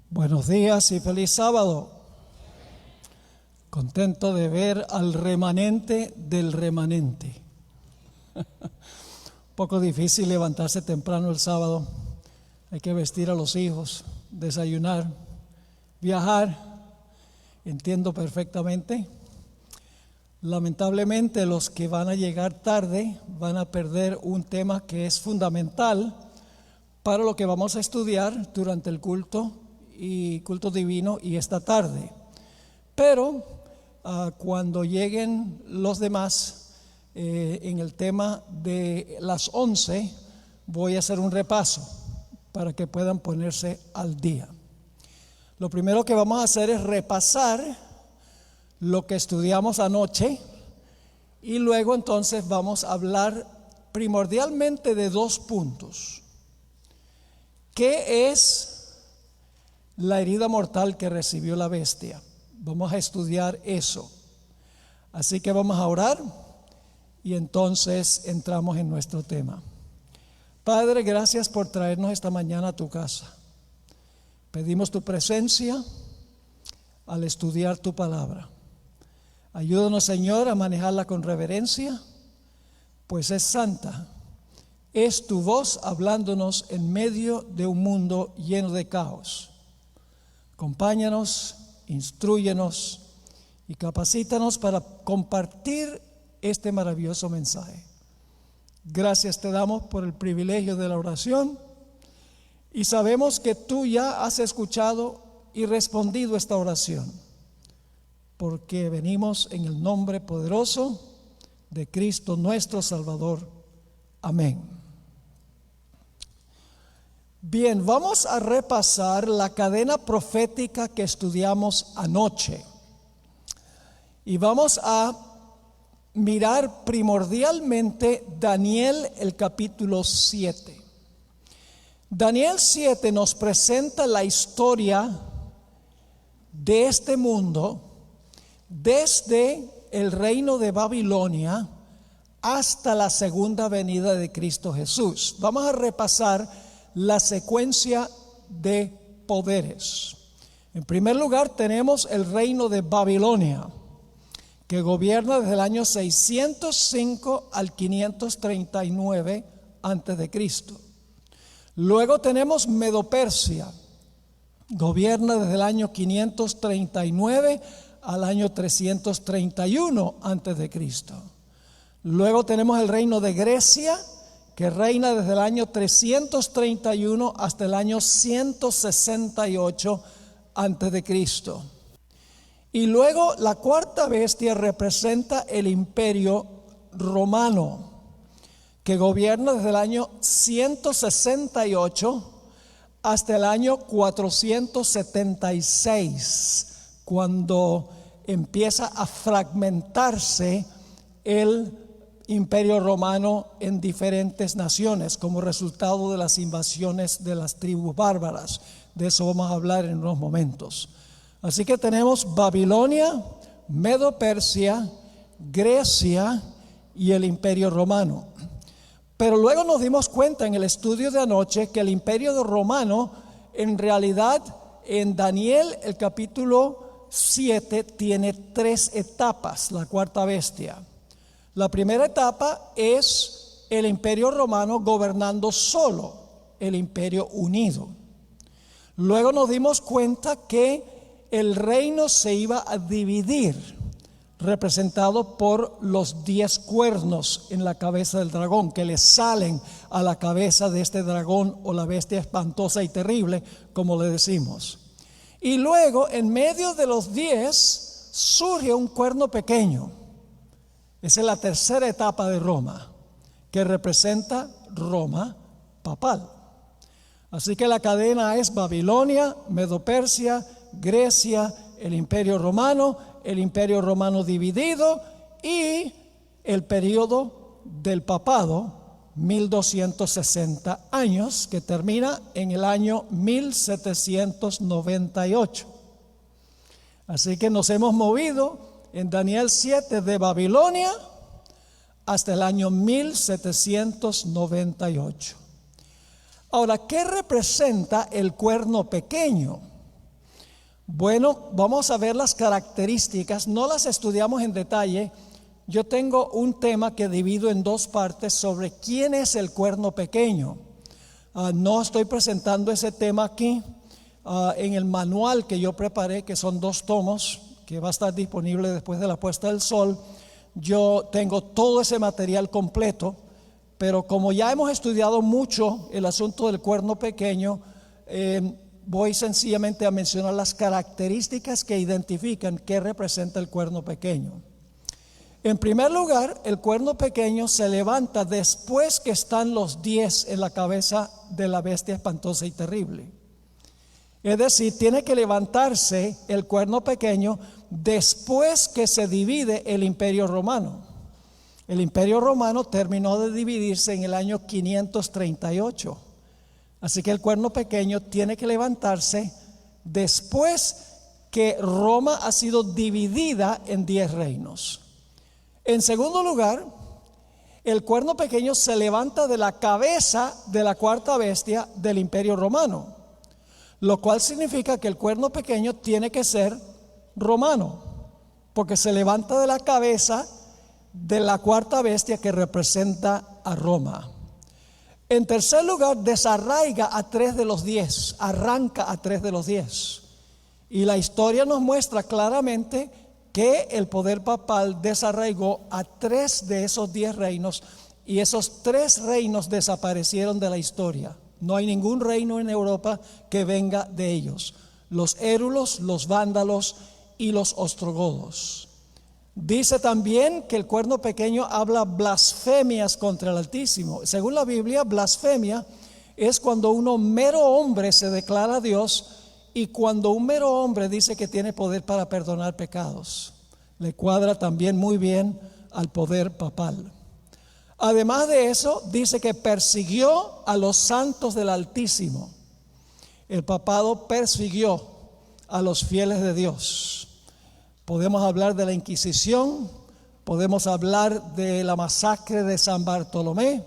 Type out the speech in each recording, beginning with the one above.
Buenos días y feliz sábado. Contento de ver al remanente del remanente. Un poco difícil levantarse temprano el sábado. Hay que vestir a los hijos, desayunar, viajar. Entiendo perfectamente. Lamentablemente los que van a llegar tarde van a perder un tema que es fundamental para lo que vamos a estudiar durante el culto divino y esta tarde. Pero cuando lleguen los demás en el tema de las 11, voy a hacer un repaso para que puedan ponerse al día. Lo primero que vamos a hacer es repasar lo que estudiamos anoche y luego entonces vamos a hablar primordialmente de dos puntos. ¿Qué es la herida mortal que recibió la bestia? Vamos a estudiar eso. Así que vamos a orar y entonces entramos en nuestro tema. Padre, gracias por traernos esta mañana a tu casa. Pedimos tu presencia al estudiar tu palabra. Ayúdanos, Señor, a manejarla con reverencia, pues es santa. Es tu voz hablándonos en medio de un mundo lleno de caos. Acompáñanos, instrúyenos y capacítanos para compartir este maravilloso mensaje. Gracias te damos por el privilegio de la oración y sabemos que tú ya has escuchado y respondido esta oración, porque venimos en el nombre poderoso de Cristo nuestro Salvador. Amén. Bien, vamos a repasar la cadena profética que estudiamos anoche. Y vamos a mirar primordialmente Daniel, el capítulo 7. Daniel 7 nos presenta la historia de este mundo desde el reino de Babilonia hasta la segunda venida de Cristo Jesús. Vamos a repasar la secuencia de poderes. En primer lugar tenemos el reino de Babilonia, que gobierna desde el año 605 al 539 antes de Cristo. Luego tenemos Medo-Persia, gobierna desde el año 539 al año 331 antes de Cristo. Luego tenemos el reino de Grecia, que reina desde el año 331 hasta el año 168 antes de Cristo. Y luego la cuarta bestia representa el imperio romano, que gobierna desde el año 168 hasta el año 476, cuando empieza a fragmentarse el imperio romano en diferentes naciones como resultado de las invasiones de las tribus bárbaras. De eso vamos a hablar en unos momentos. Así que tenemos Babilonia, Medo-Persia, Grecia y el imperio romano. Pero luego nos dimos cuenta en el estudio de anoche que el imperio romano, en realidad, en Daniel el capítulo 7 tiene tres etapas, la cuarta bestia. La primera etapa es el imperio romano gobernando solo, el imperio unido. Luego nos dimos cuenta que el reino se iba a dividir, representado por los 10 cuernos en la cabeza del dragón, que le salen a la cabeza de este dragón o la bestia espantosa y terrible, como le decimos. Y luego, en medio de los 10, surge un cuerno pequeño. Esa es la tercera etapa de Roma, que representa Roma papal. Así que la cadena es Babilonia, Medo-Persia, Grecia, el imperio romano dividido y el periodo del papado, 1260 años, que termina en el año 1798. Así que nos hemos movido en Daniel 7 de Babilonia hasta el año 1798. Ahora, ¿qué representa el cuerno pequeño? Bueno, vamos a ver las características, no las estudiamos en detalle. Yo tengo un tema que divido en dos partes sobre quién es el cuerno pequeño. No estoy presentando ese tema aquí. En el manual que yo preparé, que son 2 tomos, que va a estar disponible después de la puesta del sol, yo tengo todo ese material completo, pero como ya hemos estudiado mucho el asunto del cuerno pequeño, voy sencillamente a mencionar las características que identifican qué representa el cuerno pequeño. En primer lugar, el cuerno pequeño se levanta después que están los 10 en la cabeza de la bestia espantosa y terrible. Es decir, tiene que levantarse el cuerno pequeño después que se divide el Imperio Romano. El Imperio Romano terminó de dividirse en el año 538. Así que el cuerno pequeño tiene que levantarse después que Roma ha sido dividida en 10 reinos. En segundo lugar, el cuerno pequeño se levanta de la cabeza de la cuarta bestia del Imperio Romano, lo cual significa que el cuerno pequeño tiene que ser romano, porque se levanta de la cabeza de la cuarta bestia que representa a Roma. En tercer lugar, desarraiga a 3 de los 10, arranca a 3 de los 10. Y la historia nos muestra claramente que el poder papal desarraigó a 3 de esos 10 reinos, y esos 3 reinos desaparecieron de la historia. No hay ningún reino en Europa que venga de ellos: los érulos, los vándalos y los ostrogodos. Dice también que el cuerno pequeño habla blasfemias contra el Altísimo. Según la Biblia, blasfemia es cuando un mero hombre se declara a Dios, y cuando un mero hombre dice que tiene poder para perdonar pecados. Le cuadra también muy bien al poder papal. Además de eso, dice que persiguió a los santos del Altísimo. El papado persiguió a los fieles de Dios. Podemos hablar de la Inquisición, podemos hablar de la masacre de San Bartolomé,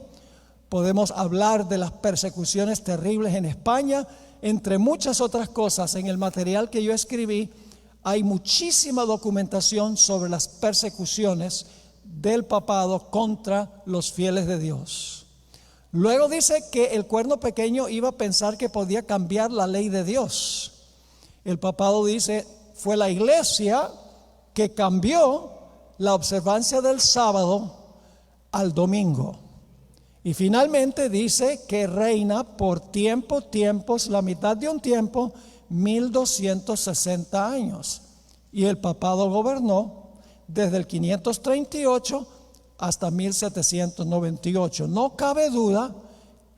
podemos hablar de las persecuciones terribles en España, entre muchas otras cosas. En el material que yo escribí hay muchísima documentación sobre las persecuciones del papado contra los fieles de Dios. Luego dice que el cuerno pequeño iba a pensar que podía cambiar la ley de Dios. El papado dice, fue la iglesia que cambió la observancia del sábado al domingo. Y finalmente dice que reina por tiempos, la mitad de un tiempo, 1260 años. Y el papado gobernó desde el 538 hasta 1798. No cabe duda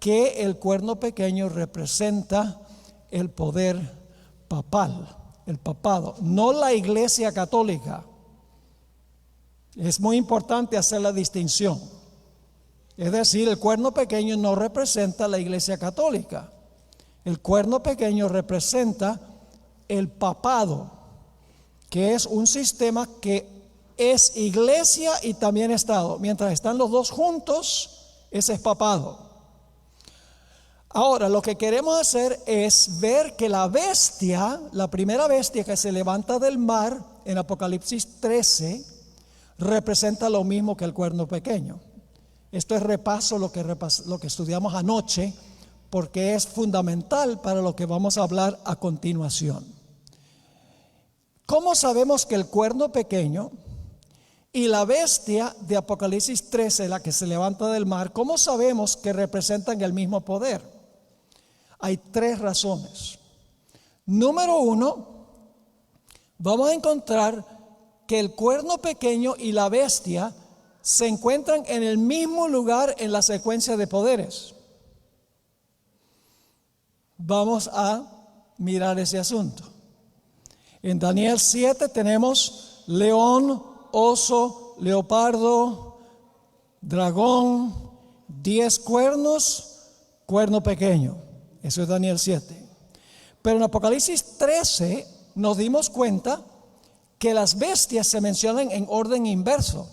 que el cuerno pequeño representa el poder papal, el papado, no la Iglesia católica. Es muy importante hacer la distinción. Es decir, el cuerno pequeño no representa la Iglesia católica. El cuerno pequeño representa el papado, que es un sistema que es iglesia y también Estado. Mientras están los dos juntos, ese es papado. Ahora, lo que queremos hacer es ver que la bestia, la primera bestia que se levanta del mar en Apocalipsis 13, representa lo mismo que el cuerno pequeño. Esto es repaso lo que estudiamos anoche, porque es fundamental para lo que vamos a hablar a continuación. ¿Cómo sabemos que el cuerno pequeño y la bestia de Apocalipsis 13, la que se levanta del mar, cómo sabemos que representan el mismo poder? Hay 3 razones. Número 1, vamos a encontrar que el cuerno pequeño y la bestia se encuentran en el mismo lugar en la secuencia de poderes. Vamos a mirar ese asunto. En Daniel 7 tenemos león, oso, leopardo, dragón, 10 cuernos, cuerno pequeño. Eso es Daniel 7. Pero en Apocalipsis 13 nos dimos cuenta que las bestias se mencionan en orden inverso.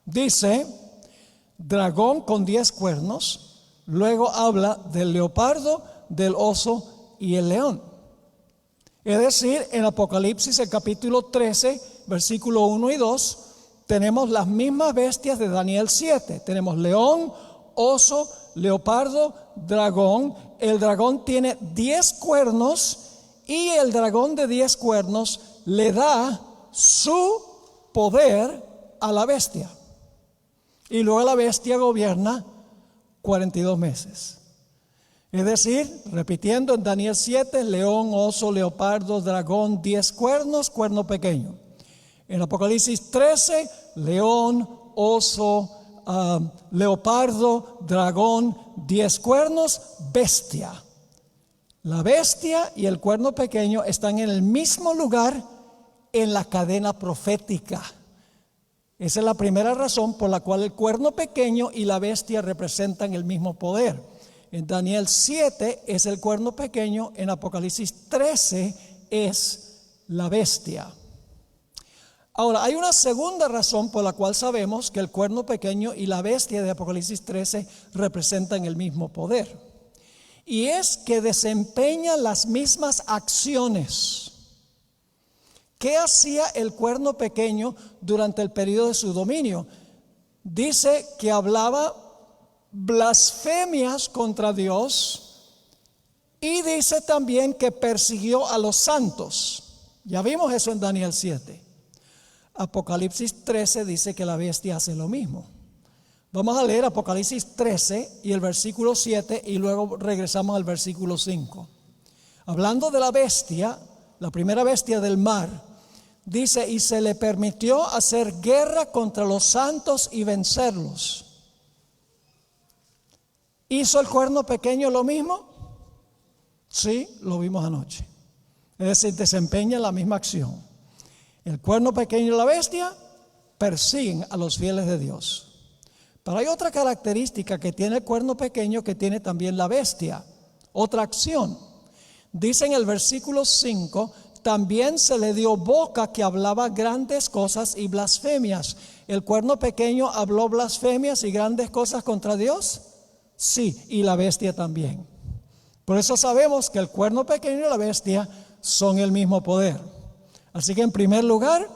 Dice dragón con 10 cuernos, luego habla del leopardo, del oso y el león. Es decir, en Apocalipsis, el capítulo 13, versículo 1 y 2, tenemos las mismas bestias de Daniel 7. Tenemos león, oso, leopardo, dragón. El dragón tiene 10 cuernos y el dragón de 10 cuernos le da su poder a la bestia. Y luego la bestia gobierna 42 meses. Es decir, repitiendo en Daniel 7, león, oso, leopardo, dragón, 10 cuernos, cuerno pequeño. En Apocalipsis 13, león, oso, leopardo, dragón, 10 cuernos, bestia. La bestia y el cuerno pequeño están en el mismo lugar en la cadena profética. Esa es la primera razón por la cual el cuerno pequeño y la bestia representan el mismo poder. En Daniel 7 es el cuerno pequeño, en Apocalipsis 13 es la bestia. Ahora, hay una segunda razón por la cual sabemos que el cuerno pequeño y la bestia de Apocalipsis 13 representan el mismo poder. Y es que desempeñan las mismas acciones. ¿Qué hacía el cuerno pequeño durante el periodo de su dominio? Dice que hablaba blasfemias contra Dios y dice también que persiguió a los santos. Ya vimos eso en Daniel 7. Apocalipsis 13 dice que la bestia hace lo mismo. Vamos a leer Apocalipsis 13 y el versículo 7 y luego regresamos al versículo 5. Hablando de la bestia, la primera bestia del mar, dice: y se le permitió hacer guerra contra los santos y vencerlos. ¿Hizo el cuerno pequeño lo mismo? Sí, lo vimos anoche. Es decir, desempeña la misma acción. El cuerno pequeño y la bestia persiguen a los fieles de Dios. Pero hay otra característica que tiene el cuerno pequeño que tiene también la bestia. Otra acción. Dice en el versículo 5: también se le dio boca que hablaba grandes cosas y blasfemias. ¿El cuerno pequeño habló blasfemias y grandes cosas contra Dios? Sí, y la bestia también. Por eso sabemos que el cuerno pequeño y la bestia son el mismo poder. Así que en primer lugar,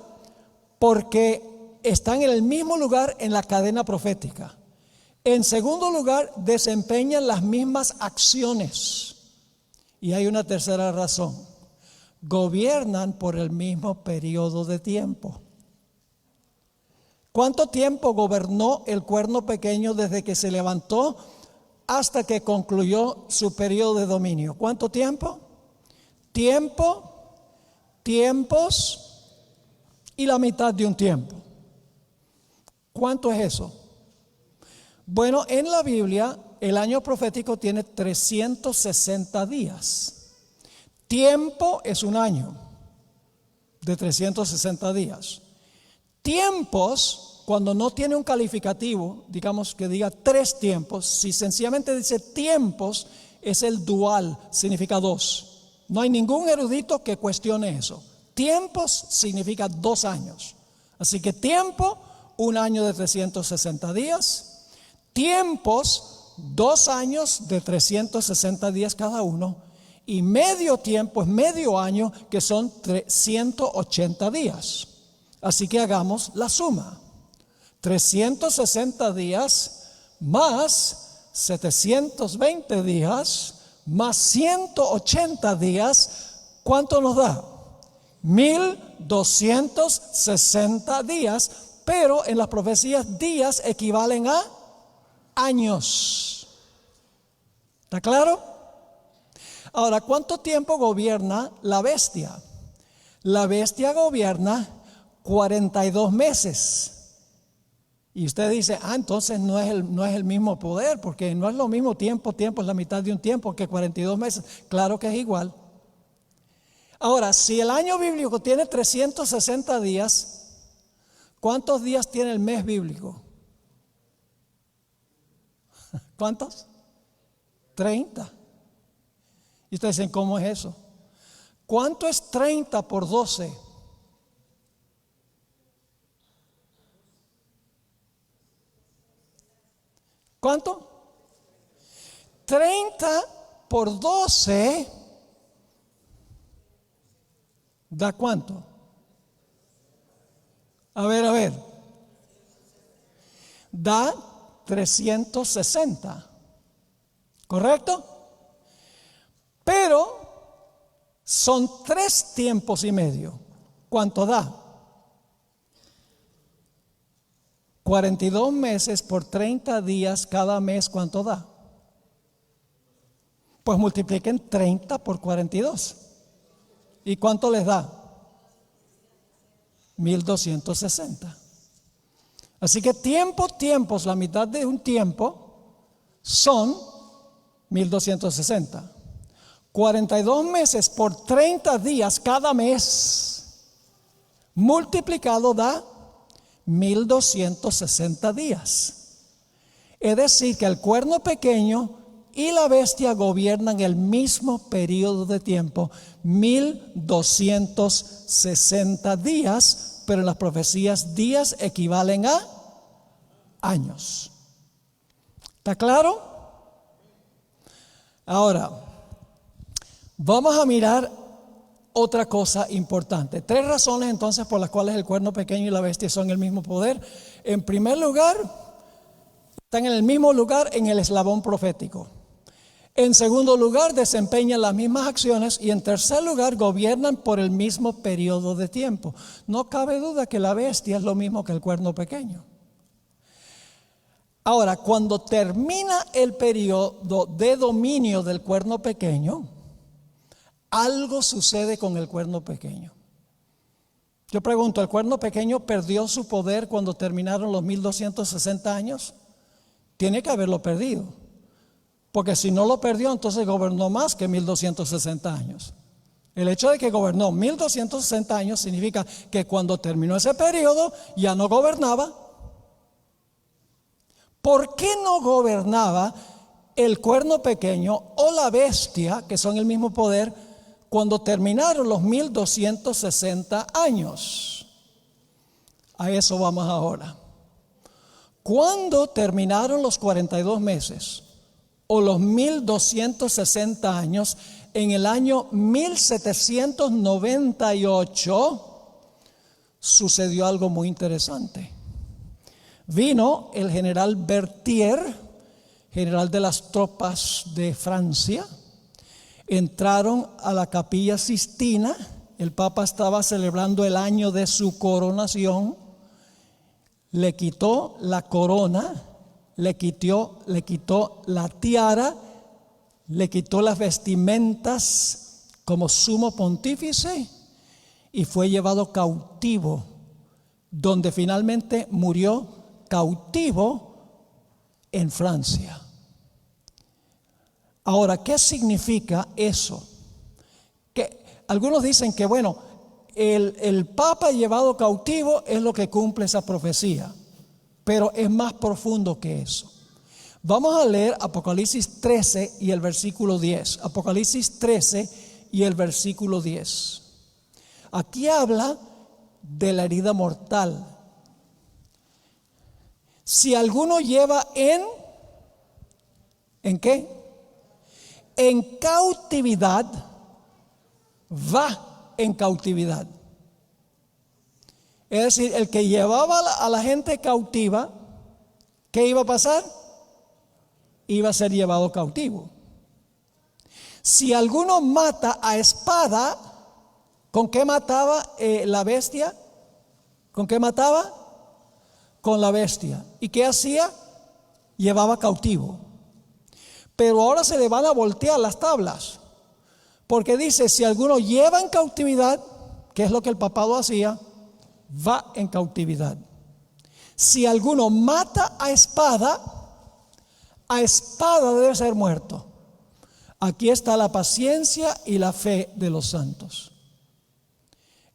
porque están en el mismo lugar en la cadena profética. En segundo lugar, desempeñan las mismas acciones. Y hay una tercera razón: gobiernan por el mismo periodo de tiempo. ¿Cuánto tiempo gobernó el cuerno pequeño desde que se levantó hasta que concluyó su periodo de dominio? ¿Cuánto tiempo? Tiempos y la mitad de un tiempo. ¿Cuánto es eso? Bueno, en la Biblia el año profético tiene 360 días. Tiempo es un año de 360 días. Tiempos, cuando no tiene un calificativo, digamos que diga 3 tiempos, si sencillamente dice tiempos, es el dual, significa 2. No hay ningún erudito que cuestione eso. Tiempos significa 2 años. Así que tiempo, un año de 360 días. Tiempos, 2 años de 360 días cada uno. Y medio tiempo es medio año, que son 180 días. Así que hagamos la suma. 360 días más 720 días más 180 días, ¿cuánto nos da? 1260 días, pero en las profecías días equivalen a años. ¿Está claro? Ahora, ¿cuánto tiempo gobierna la bestia? La bestia gobierna 42 meses. Y usted dice, entonces no es el mismo poder, porque no es lo mismo tiempo es la mitad de un tiempo que 42 meses. Claro que es igual. Ahora, si el año bíblico tiene 360 días, ¿cuántos días tiene el mes bíblico? ¿Cuántos? 30. Y ustedes dicen, ¿cómo es eso? ¿Cuánto es 30 por 12? ¿Cuánto? 30 por 12 ¿Da cuánto? A ver. Da 360. ¿Correcto? Pero son 3 tiempos y medio. ¿Cuánto da? 42 meses por 30 días cada mes. ¿Cuánto da? Pues multipliquen 30 por 42. ¿Y cuánto les da? 1260. Así que tiempos, la mitad de un tiempo son 1260. 42 meses por 30 días cada mes multiplicado da 1260 días. Es decir, que el cuerno pequeño y la bestia gobiernan el mismo periodo de tiempo, 1260 días, pero en las profecías días equivalen a años. ¿Está claro? Ahora, vamos a mirar otra cosa importante. 3 razones entonces por las cuales el cuerno pequeño y la bestia son el mismo poder. En primer lugar, están en el mismo lugar en el eslabón profético. En segundo lugar, desempeñan las mismas acciones. Y en tercer lugar, gobiernan por el mismo periodo de tiempo. No cabe duda que la bestia es lo mismo que el cuerno pequeño. Ahora, cuando termina el periodo de dominio del cuerno pequeño, algo sucede con el cuerno pequeño. Yo pregunto, ¿el cuerno pequeño perdió su poder cuando terminaron los 1260 años? Tiene que haberlo perdido. Porque si no lo perdió, entonces gobernó más que 1260 años. El hecho de que gobernó 1260 años significa que cuando terminó ese periodo ya no gobernaba. ¿Por qué no gobernaba el cuerno pequeño o la bestia, que son el mismo poder, cuando terminaron los 1260 años? A eso vamos ahora. Cuando terminaron los 42 meses o los 1260 años, en el año 1798 sucedió algo muy interesante. Vino el general Berthier, general de las tropas de Francia. Entraron a la Capilla Sistina. El Papa estaba celebrando el año de su coronación. Le quitó la corona, le quitó la tiara, le quitó las vestimentas como sumo pontífice y fue llevado cautivo, donde finalmente murió cautivo en Francia. Ahora, ¿qué significa eso? Que algunos dicen que bueno, el Papa llevado cautivo es lo que cumple esa profecía, pero es más profundo que eso. Vamos a leer Apocalipsis 13 y el versículo 10. Apocalipsis 13 y el versículo 10. Aquí habla de la herida mortal. Si alguno lleva ¿en qué? En cautividad, va en cautividad. Es decir, el que llevaba a la gente cautiva, ¿qué iba a pasar? Iba a ser llevado cautivo. Si alguno mata a espada, ¿con qué mataba la bestia? ¿Con qué mataba? Con la bestia. ¿Y qué hacía? Llevaba cautivo. Pero ahora se le van a voltear las tablas, porque dice, si alguno lleva en cautividad, que es lo que el papado hacía, va en cautividad. Si alguno mata a espada debe ser muerto. Aquí está la paciencia y la fe de los santos.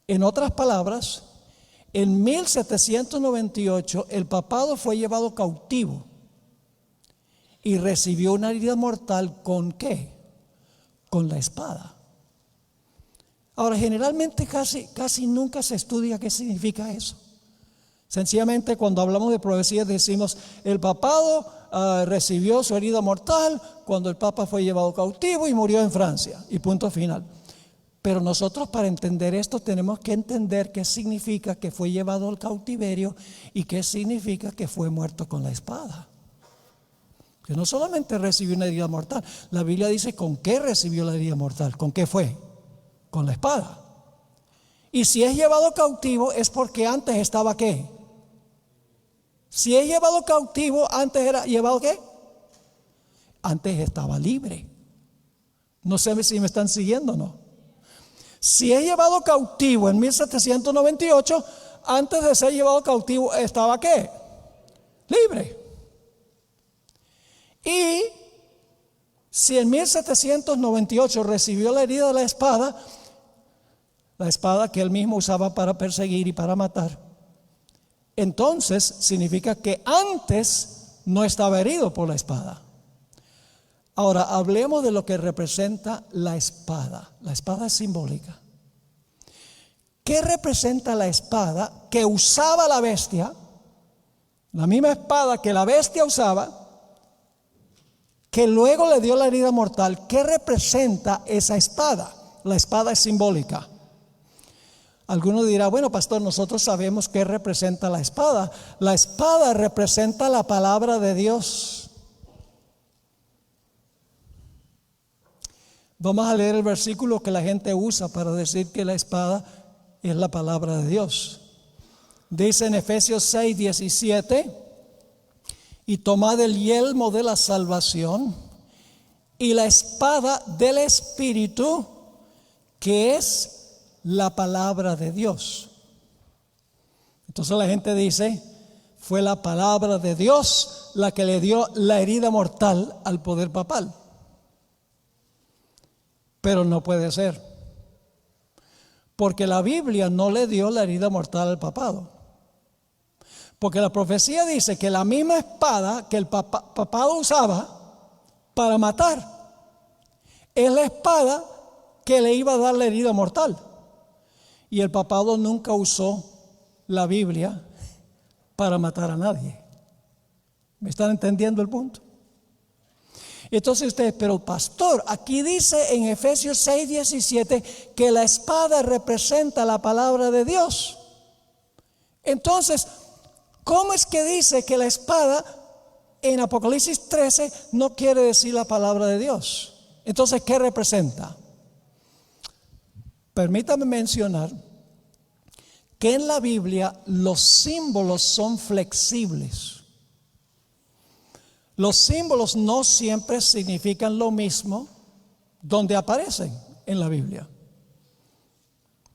En otras palabras, en 1798 el papado fue llevado cautivo y recibió una herida mortal. ¿Con qué? Con la espada. Ahora, generalmente casi nunca se estudia qué significa eso. Sencillamente cuando hablamos de profecías decimos, el papado recibió su herida mortal cuando el papa fue llevado cautivo y murió en Francia, y punto final. Pero nosotros, para entender esto, tenemos que entender qué significa que fue llevado al cautiverio y qué significa que fue muerto con la espada. Que no solamente recibió una herida mortal, la Biblia dice con qué recibió la herida mortal. ¿Con qué fue? Con la espada. Y si es llevado cautivo es porque antes estaba ¿qué? Si es llevado cautivo, antes era llevado ¿qué? Antes estaba libre. No sé si me están siguiendo o no. Si es llevado cautivo en 1798, antes de ser llevado cautivo estaba ¿qué? Libre. Y si en 1798 recibió la herida de la espada que él mismo usaba para perseguir y para matar, entonces significa que antes no estaba herido por la espada. Ahora hablemos de lo que representa la espada. La espada es simbólica. ¿Qué representa la espada que usaba la bestia? La misma espada que la bestia usaba, que luego le dio la herida mortal. ¿Qué representa esa espada? La espada es simbólica. Alguno dirá, bueno, pastor, nosotros sabemos qué representa la espada. La espada representa la palabra de Dios. Vamos a leer el versículo que la gente usa para decir que la espada es la palabra de Dios. Dice en Efesios 6:17: y tomad el yelmo de la salvación y la espada del Espíritu, que es la palabra de Dios. Entonces la gente dice, fue la palabra de Dios la que le dio la herida mortal al poder papal. Pero no puede ser, porque la Biblia no le dio la herida mortal al papado. Porque la profecía dice que la misma espada que el papado usaba para matar es la espada que le iba a dar la herida mortal. Y el papado nunca usó la Biblia para matar a nadie. ¿Me están entendiendo el punto? Entonces ustedes, pero pastor, aquí dice en Efesios 6:17 que la espada representa la palabra de Dios. Entonces, ¿cómo es que dice que la espada en Apocalipsis 13 no quiere decir la palabra de Dios? Entonces, ¿qué representa? Permítame mencionar que en la Biblia los símbolos son flexibles. Los símbolos no siempre significan lo mismo donde aparecen en la Biblia.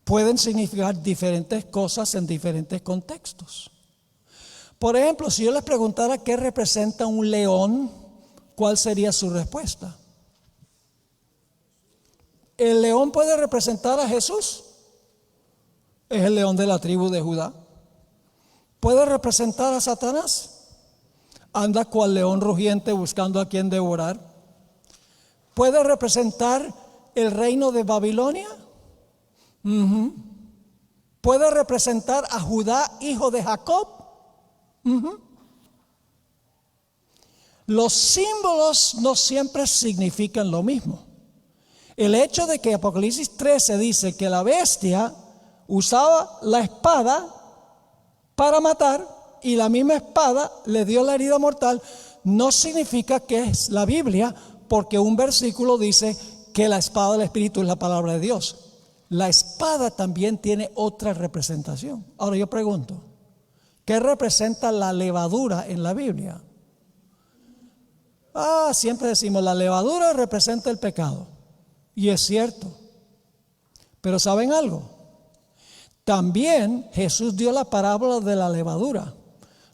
Pueden significar diferentes cosas en diferentes contextos. Por ejemplo, si yo les preguntara qué representa un león, ¿cuál sería su respuesta? ¿El león puede representar a Jesús? Es el león de la tribu de Judá. ¿Puede representar a Satanás? Anda cual león rugiente buscando a quien devorar. ¿Puede representar el reino de Babilonia? ¿Puede representar a Judá, hijo de Jacob? Los símbolos no siempre significan lo mismo. El hecho de que Apocalipsis 13 dice que la bestia usaba la espada para matar y la misma espada le dio la herida mortal, no significa que es la Biblia, porque un versículo dice que la espada del Espíritu es la palabra de Dios. La espada también tiene otra representación. Ahora yo pregunto, ¿qué representa la levadura en la Biblia? Siempre decimos, la levadura representa el pecado. Y es cierto. Pero ¿saben algo? También Jesús dio la parábola de la levadura,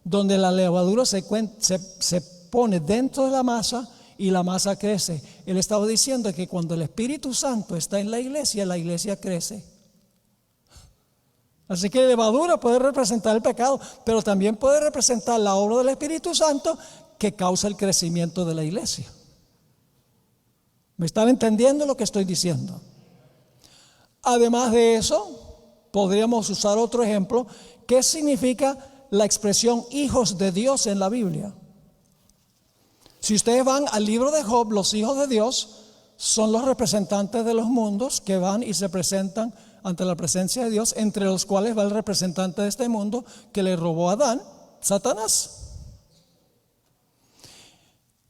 donde la levadura se pone dentro de la masa y la masa crece. Él estaba diciendo que cuando el Espíritu Santo está en la iglesia crece. Así que la levadura puede representar el pecado, pero también puede representar la obra del Espíritu Santo que causa el crecimiento de la iglesia. ¿Me están entendiendo lo que estoy diciendo? Además de eso, podríamos usar otro ejemplo. ¿Qué significa la expresión hijos de Dios en la Biblia? Si ustedes van al libro de Job, los hijos de Dios son los representantes de los mundos que van y se presentan ante la presencia de Dios, entre los cuales va el representante de este mundo que le robó a Adán, Satanás.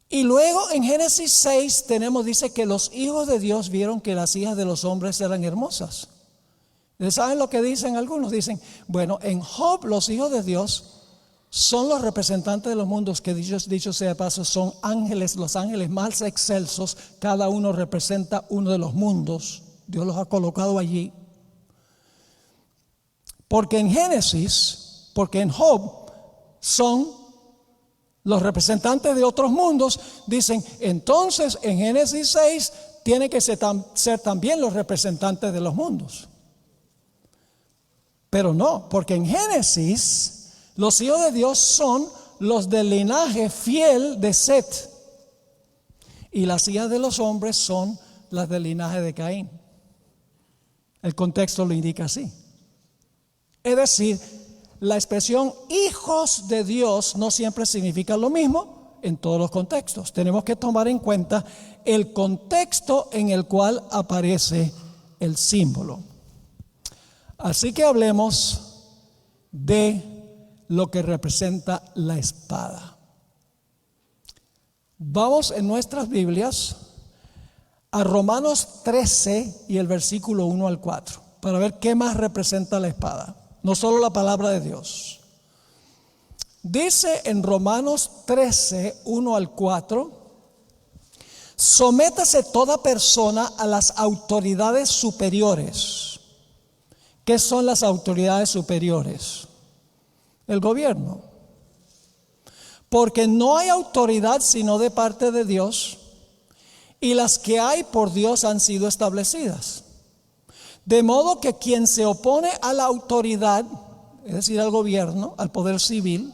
Y luego en Génesis 6 dice que los hijos de Dios vieron que las hijas de los hombres eran hermosas. ¿Saben lo que dicen algunos? Dicen, bueno, en Job los hijos de Dios son los representantes de los mundos, que dicho sea de paso, son ángeles, los ángeles más excelsos. Cada uno representa uno de los mundos. Dios los ha colocado allí. Porque en Job son los representantes de otros mundos. Dicen, entonces en Génesis 6 tiene que ser también los representantes de los mundos. Pero no, porque en Génesis los hijos de Dios son los del linaje fiel de Set, y las hijas de los hombres son las del linaje de Caín. El contexto lo indica así. Es decir, la expresión hijos de Dios no siempre significa lo mismo en todos los contextos. Tenemos que tomar en cuenta el contexto en el cual aparece el símbolo. Así que hablemos de lo que representa la espada. Vamos en nuestras Biblias a Romanos 13 y el versículo 1 al 4 para ver qué más representa la espada, no solo la palabra de Dios. Dice en Romanos 13, 1 al 4: sométase toda persona a las autoridades superiores. ¿Qué son las autoridades superiores? El gobierno. Porque no hay autoridad sino de parte de Dios, y las que hay por Dios han sido establecidas. De modo que quien se opone a la autoridad, es decir, al gobierno, al poder civil,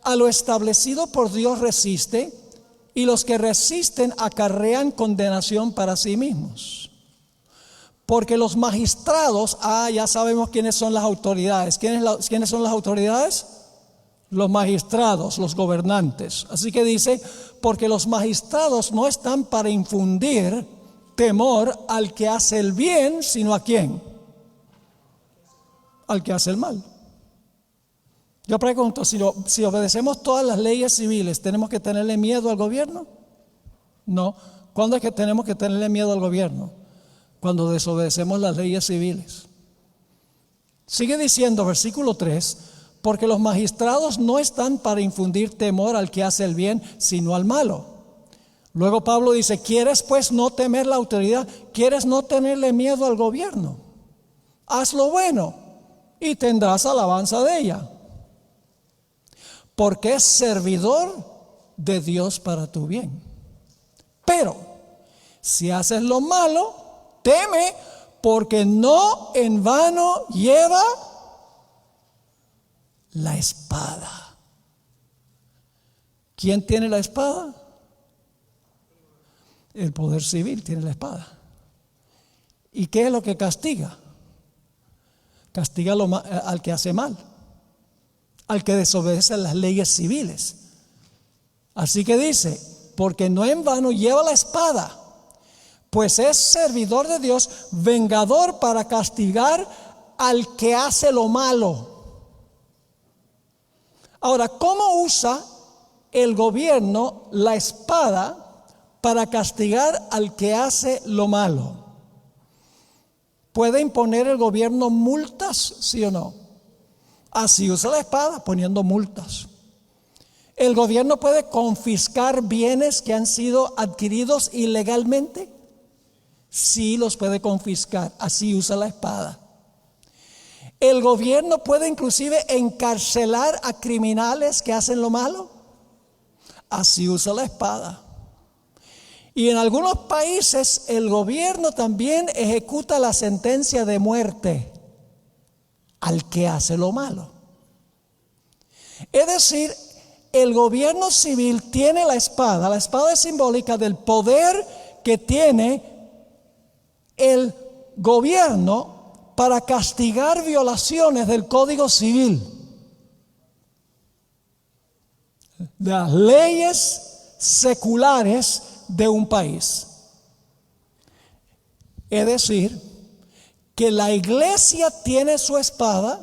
a lo establecido por Dios resiste, y los que resisten acarrean condenación para sí mismos. Porque los magistrados, ya sabemos quiénes son las autoridades. ¿Quiénes son las autoridades? Los magistrados, los gobernantes. Así que dice, porque los magistrados no están para infundir temor al que hace el bien, sino ¿a quién? Al que hace el mal. Yo pregunto, si obedecemos todas las leyes civiles, ¿tenemos que tenerle miedo al gobierno? No. ¿Cuándo es que tenemos que tenerle miedo al gobierno? Cuando desobedecemos las leyes civiles. Sigue diciendo versículo 3: porque los magistrados no están para infundir temor al que hace el bien, sino al malo. Luego Pablo dice, ¿quieres pues no temer la autoridad? ¿Quieres no tenerle miedo al gobierno? Haz lo bueno y tendrás alabanza de ella, porque es servidor de Dios para tu bien. Pero si haces lo malo, teme, porque no en vano lleva la espada. ¿Quién tiene la espada? El poder civil tiene la espada. ¿Y qué es lo que castiga? Castiga al que hace mal, al que desobedece las leyes civiles. Así que dice, porque no en vano lleva la espada, pues es servidor de Dios, vengador para castigar al que hace lo malo. Ahora, ¿cómo usa el gobierno la espada para castigar al que hace lo malo? ¿Puede imponer el gobierno multas, sí o no? Así usa la espada, poniendo multas. ¿El gobierno puede confiscar bienes que han sido adquiridos ilegalmente? Sí, los puede confiscar, así usa la espada. ¿El gobierno puede inclusive encarcelar a criminales que hacen lo malo? Así usa la espada. Y en algunos países el gobierno también ejecuta la sentencia de muerte al que hace lo malo. Es decir, el gobierno civil tiene la espada. La espada es simbólica del poder que tiene el gobierno para castigar violaciones del Código Civil, de las leyes seculares de un país. Es decir, que la iglesia tiene su espada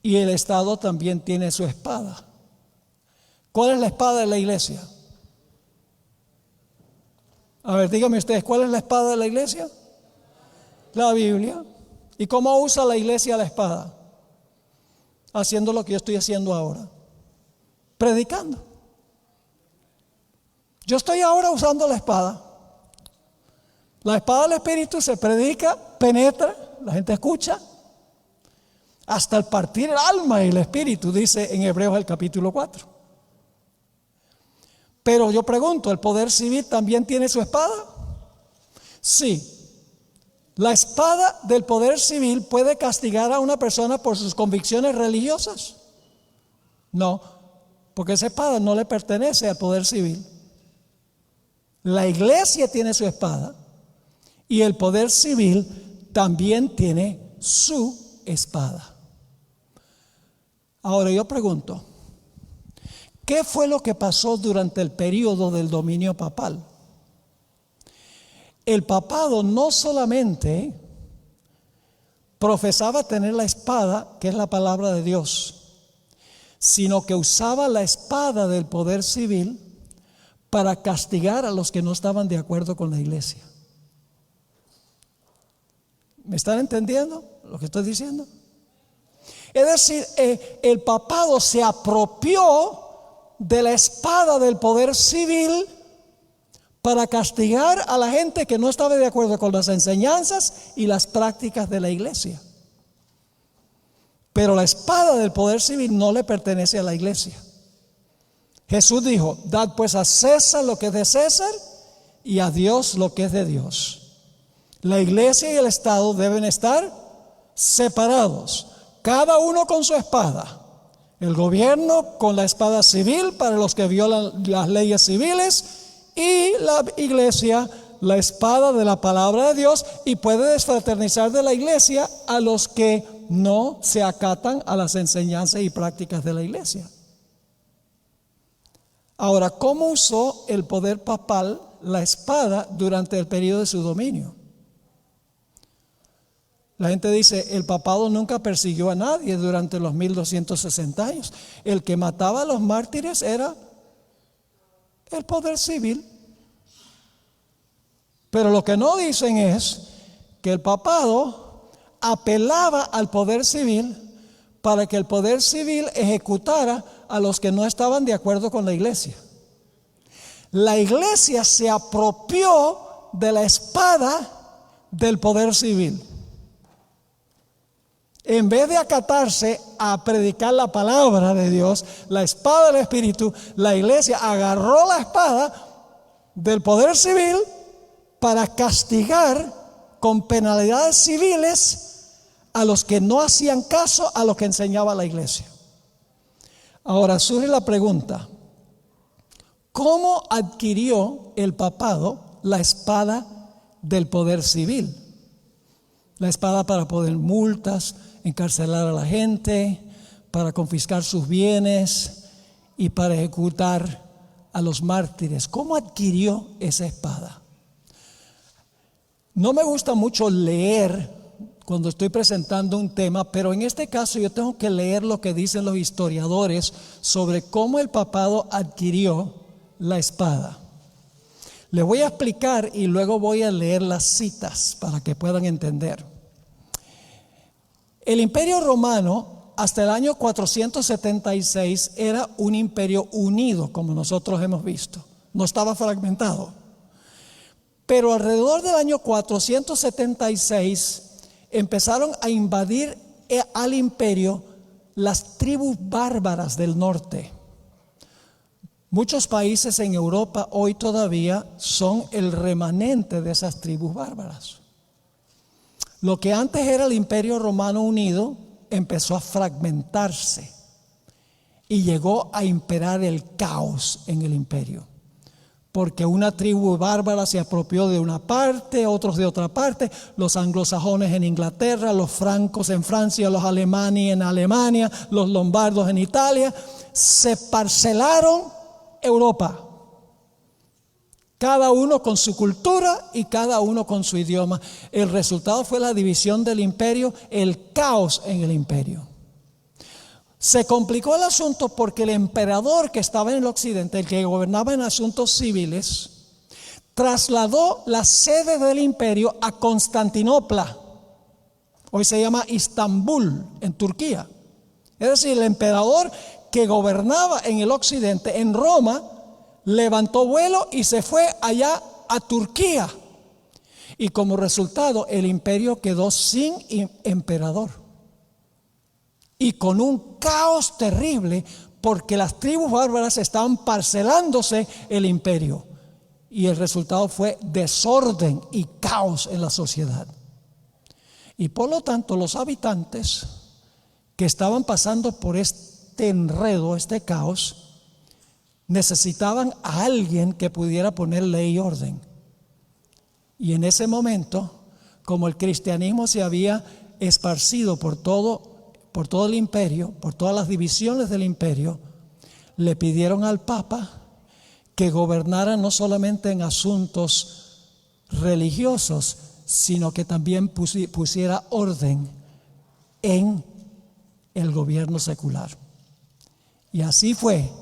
y el Estado también tiene su espada. ¿Cuál es la espada de la iglesia? A ver, díganme ustedes, ¿cuál es la espada de la iglesia? La Biblia. ¿Y cómo usa la iglesia la espada? Haciendo lo que yo estoy haciendo ahora. Predicando. Yo estoy ahora usando la espada. La espada del Espíritu se predica, penetra, la gente escucha, hasta el partir el alma y el espíritu, dice en Hebreos el capítulo 4. Pero yo pregunto, ¿el poder civil también tiene su espada? Sí. ¿La espada del poder civil puede castigar a una persona por sus convicciones religiosas? No, porque esa espada no le pertenece al poder civil. La iglesia tiene su espada y el poder civil también tiene su espada. Ahora yo pregunto, ¿qué fue lo que pasó durante el periodo del dominio papal? El papado no solamente profesaba tener la espada, que es la palabra de Dios, sino que usaba la espada del poder civil para castigar a los que no estaban de acuerdo con la iglesia. ¿Me están entendiendo lo que estoy diciendo? Es decir, el papado se apropió de la espada del poder civil para castigar a la gente que no estaba de acuerdo con las enseñanzas y las prácticas de la iglesia. Pero la espada del poder civil no le pertenece a la iglesia. Jesús dijo, dad pues a César lo que es de César y a Dios lo que es de Dios. La iglesia y el Estado deben estar separados, cada uno con su espada. El gobierno con la espada civil para los que violan las leyes civiles y la iglesia la espada de la palabra de Dios, y puede desfraternizar de la iglesia a los que no se acatan a las enseñanzas y prácticas de la iglesia. Ahora, ¿cómo usó el poder papal la espada durante el periodo de su dominio? La gente dice, el papado nunca persiguió a nadie durante los 1260 años. El que mataba a los mártires era el poder civil. Pero lo que no dicen es que el papado apelaba al poder civil para que el poder civil ejecutara a los que no estaban de acuerdo con la iglesia. La iglesia se apropió de la espada del poder civil. En vez de acatarse a predicar la palabra de Dios, la espada del Espíritu, la iglesia agarró la espada del poder civil para castigar con penalidades civiles a los que no hacían caso a lo que enseñaba la iglesia. Ahora surge la pregunta, ¿cómo adquirió el papado la espada del poder civil? La espada para poner multas, encarcelar a la gente, para confiscar sus bienes y para ejecutar a los mártires. ¿Cómo adquirió esa espada? No me gusta mucho leer cuando estoy presentando un tema, pero en este caso yo tengo que leer lo que dicen los historiadores sobre cómo el papado adquirió la espada. Les voy a explicar y luego voy a leer las citas para que puedan entender. El Imperio Romano hasta el año 476 era un imperio unido, como nosotros hemos visto. No estaba fragmentado. Pero alrededor del año 476 empezaron a invadir al imperio las tribus bárbaras del norte. Muchos países en Europa hoy todavía son el remanente de esas tribus bárbaras. Lo que antes era el Imperio Romano Unido empezó a fragmentarse y llegó a imperar el caos en el imperio. Porque una tribu bárbara se apropió de una parte, otros de otra parte, los anglosajones en Inglaterra, los francos en Francia, los alemanes en Alemania, los lombardos en Italia, se parcelaron Europa. Cada uno con su cultura y cada uno con su idioma. El resultado fue la división del imperio, el caos en el imperio. Se complicó el asunto porque el emperador que estaba en el occidente, el que gobernaba en asuntos civiles, trasladó la sede del imperio a Constantinopla. Hoy se llama Istambul, en Turquía. Es decir, el emperador que gobernaba en el occidente, en Roma, levantó vuelo y se fue allá a Turquía. Y como resultado, el imperio quedó sin emperador. Y con un caos terrible, porque las tribus bárbaras estaban parcelándose el imperio. Y el resultado fue desorden y caos en la sociedad. Y por lo tanto, los habitantes que estaban pasando por este enredo, este caos, necesitaban a alguien que pudiera poner ley y orden. Y en ese momento, como el cristianismo se había esparcido por todo el imperio, por todas las divisiones del imperio, le pidieron al Papa que gobernara no solamente en asuntos religiosos, sino que también pusiera orden en el gobierno secular. Y así fue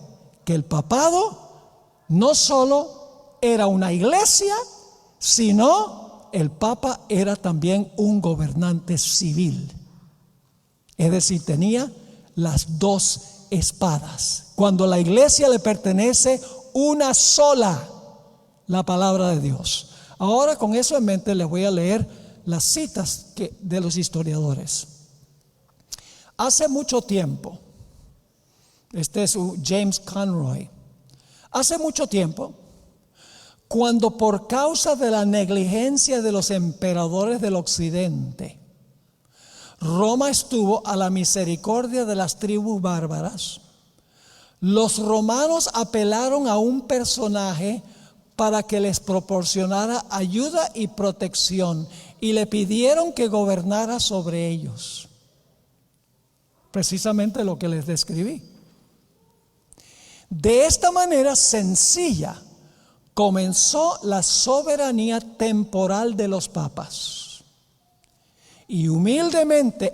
que el papado no solo era una iglesia, sino el Papa era también un gobernante civil. Es decir, tenía las dos espadas. Cuando la iglesia le pertenece una sola, la palabra de Dios. Ahora, con eso en mente, les voy a leer las citas de los historiadores. Hace mucho tiempo, este es James Conroy, hace mucho tiempo, cuando por causa de la negligencia de los emperadores del occidente, Roma estuvo a la misericordia de las tribus bárbaras, los romanos apelaron a un personaje para que les proporcionara ayuda y protección y le pidieron que gobernara sobre ellos. Precisamente lo que les describí. De esta manera sencilla comenzó la soberanía temporal de los papas. Y humildemente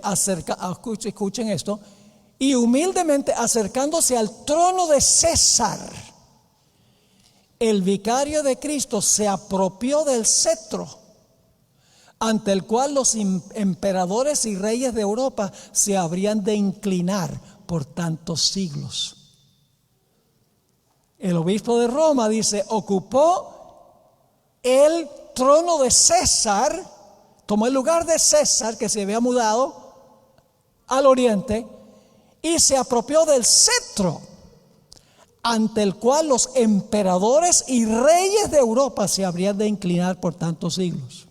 escuchen esto, y humildemente acercándose al trono de César, el vicario de Cristo se apropió del cetro ante el cual los emperadores y reyes de Europa se habrían de inclinar por tantos siglos. El obispo de Roma dice, ocupó el trono de César, tomó el lugar de César que se había mudado al oriente y se apropió del cetro ante el cual los emperadores y reyes de Europa se habrían de inclinar por tantos siglos.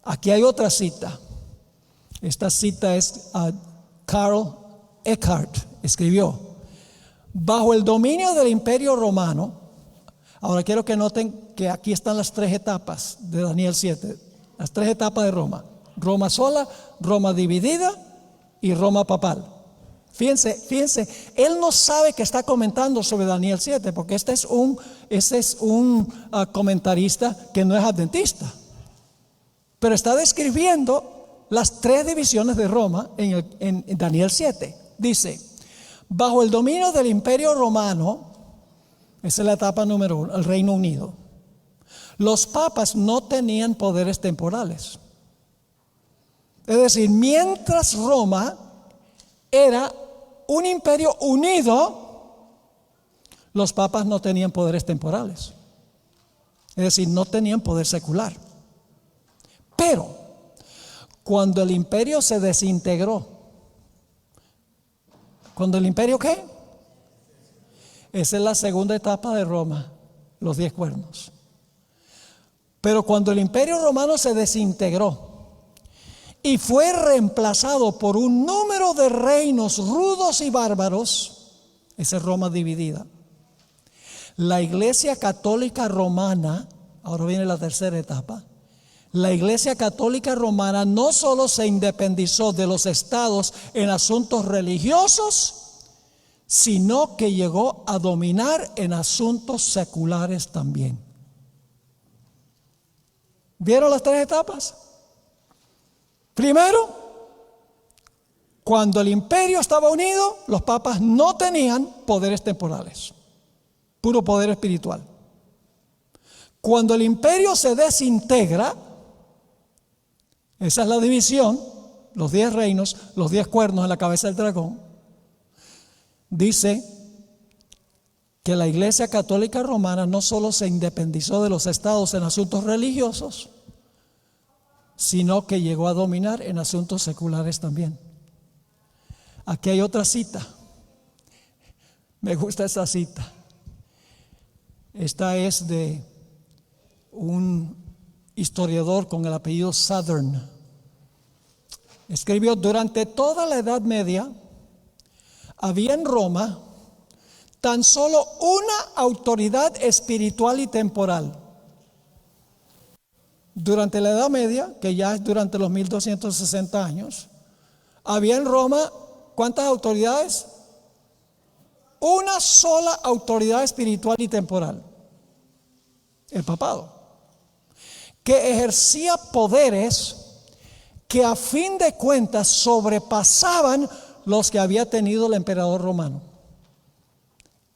Aquí hay otra cita. Esta cita es Karl Eckhart escribió: bajo el dominio del Imperio Romano. Ahora quiero que noten que aquí están las tres etapas de Daniel 7, las tres etapas de Roma: Roma sola, Roma dividida y Roma papal. Fíjense, él no sabe que está comentando sobre Daniel 7, porque este es un comentarista que no es adventista, pero está describiendo las tres divisiones de Roma en Daniel 7. Dice: bajo el dominio del Imperio Romano, esa es la etapa número 1, el Reino Unido, los papas no tenían poderes temporales. Es decir, mientras Roma era un imperio unido, los papas no tenían poderes temporales. Es decir, no tenían poder secular. Pero cuando el imperio se desintegró, ¿cuando el imperio qué? Esa es la segunda etapa de Roma, los 10 cuernos. Pero cuando el Imperio Romano se desintegró y fue reemplazado por un número de reinos rudos y bárbaros, esa es Roma dividida. La Iglesia Católica Romana, ahora viene la tercera etapa, la Iglesia Católica Romana no solo se independizó de los estados en asuntos religiosos, sino que llegó a dominar en asuntos seculares también. ¿Vieron las tres etapas? Primero, cuando el imperio estaba unido, los papas no tenían poderes temporales, puro poder espiritual. Cuando el imperio se desintegra, esa es la división, los 10 reinos, los 10 cuernos en la cabeza del dragón, dice que la Iglesia Católica Romana no solo se independizó de los estados en asuntos religiosos, sino que llegó a dominar en asuntos seculares también. Aquí hay otra cita. Me gusta esa cita. Esta es de un historiador con el apellido Southern. Escribió: durante toda la Edad Media había en Roma tan solo una autoridad espiritual y temporal. Durante la Edad Media, que ya es durante los 1260 años, había en Roma, ¿cuántas autoridades? Una sola autoridad espiritual y temporal: el papado, que ejercía poderes que a fin de cuentas sobrepasaban los que había tenido el emperador romano.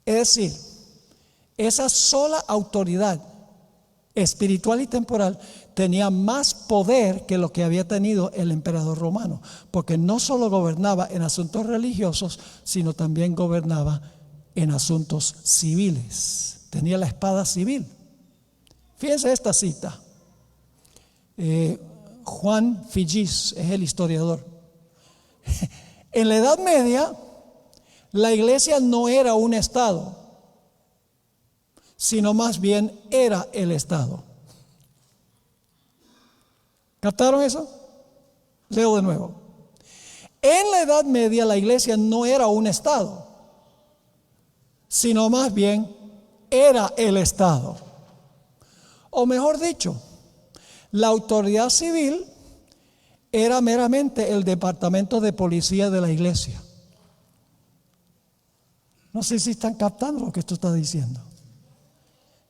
Es decir, esa sola autoridad espiritual y temporal tenía más poder que lo que había tenido el emperador romano, porque no solo gobernaba en asuntos religiosos, sino también gobernaba en asuntos civiles. Tenía la espada civil. Fíjense esta cita. Juan Figis es el historiador. En la Edad Media, la iglesia no era un estado, sino más bien era el estado. ¿Captaron eso? Leo de nuevo. En la Edad Media, la iglesia no era un estado, sino más bien era el estado. O mejor dicho, la autoridad civil era meramente el departamento de policía de la iglesia. No sé si están captando lo que esto está diciendo.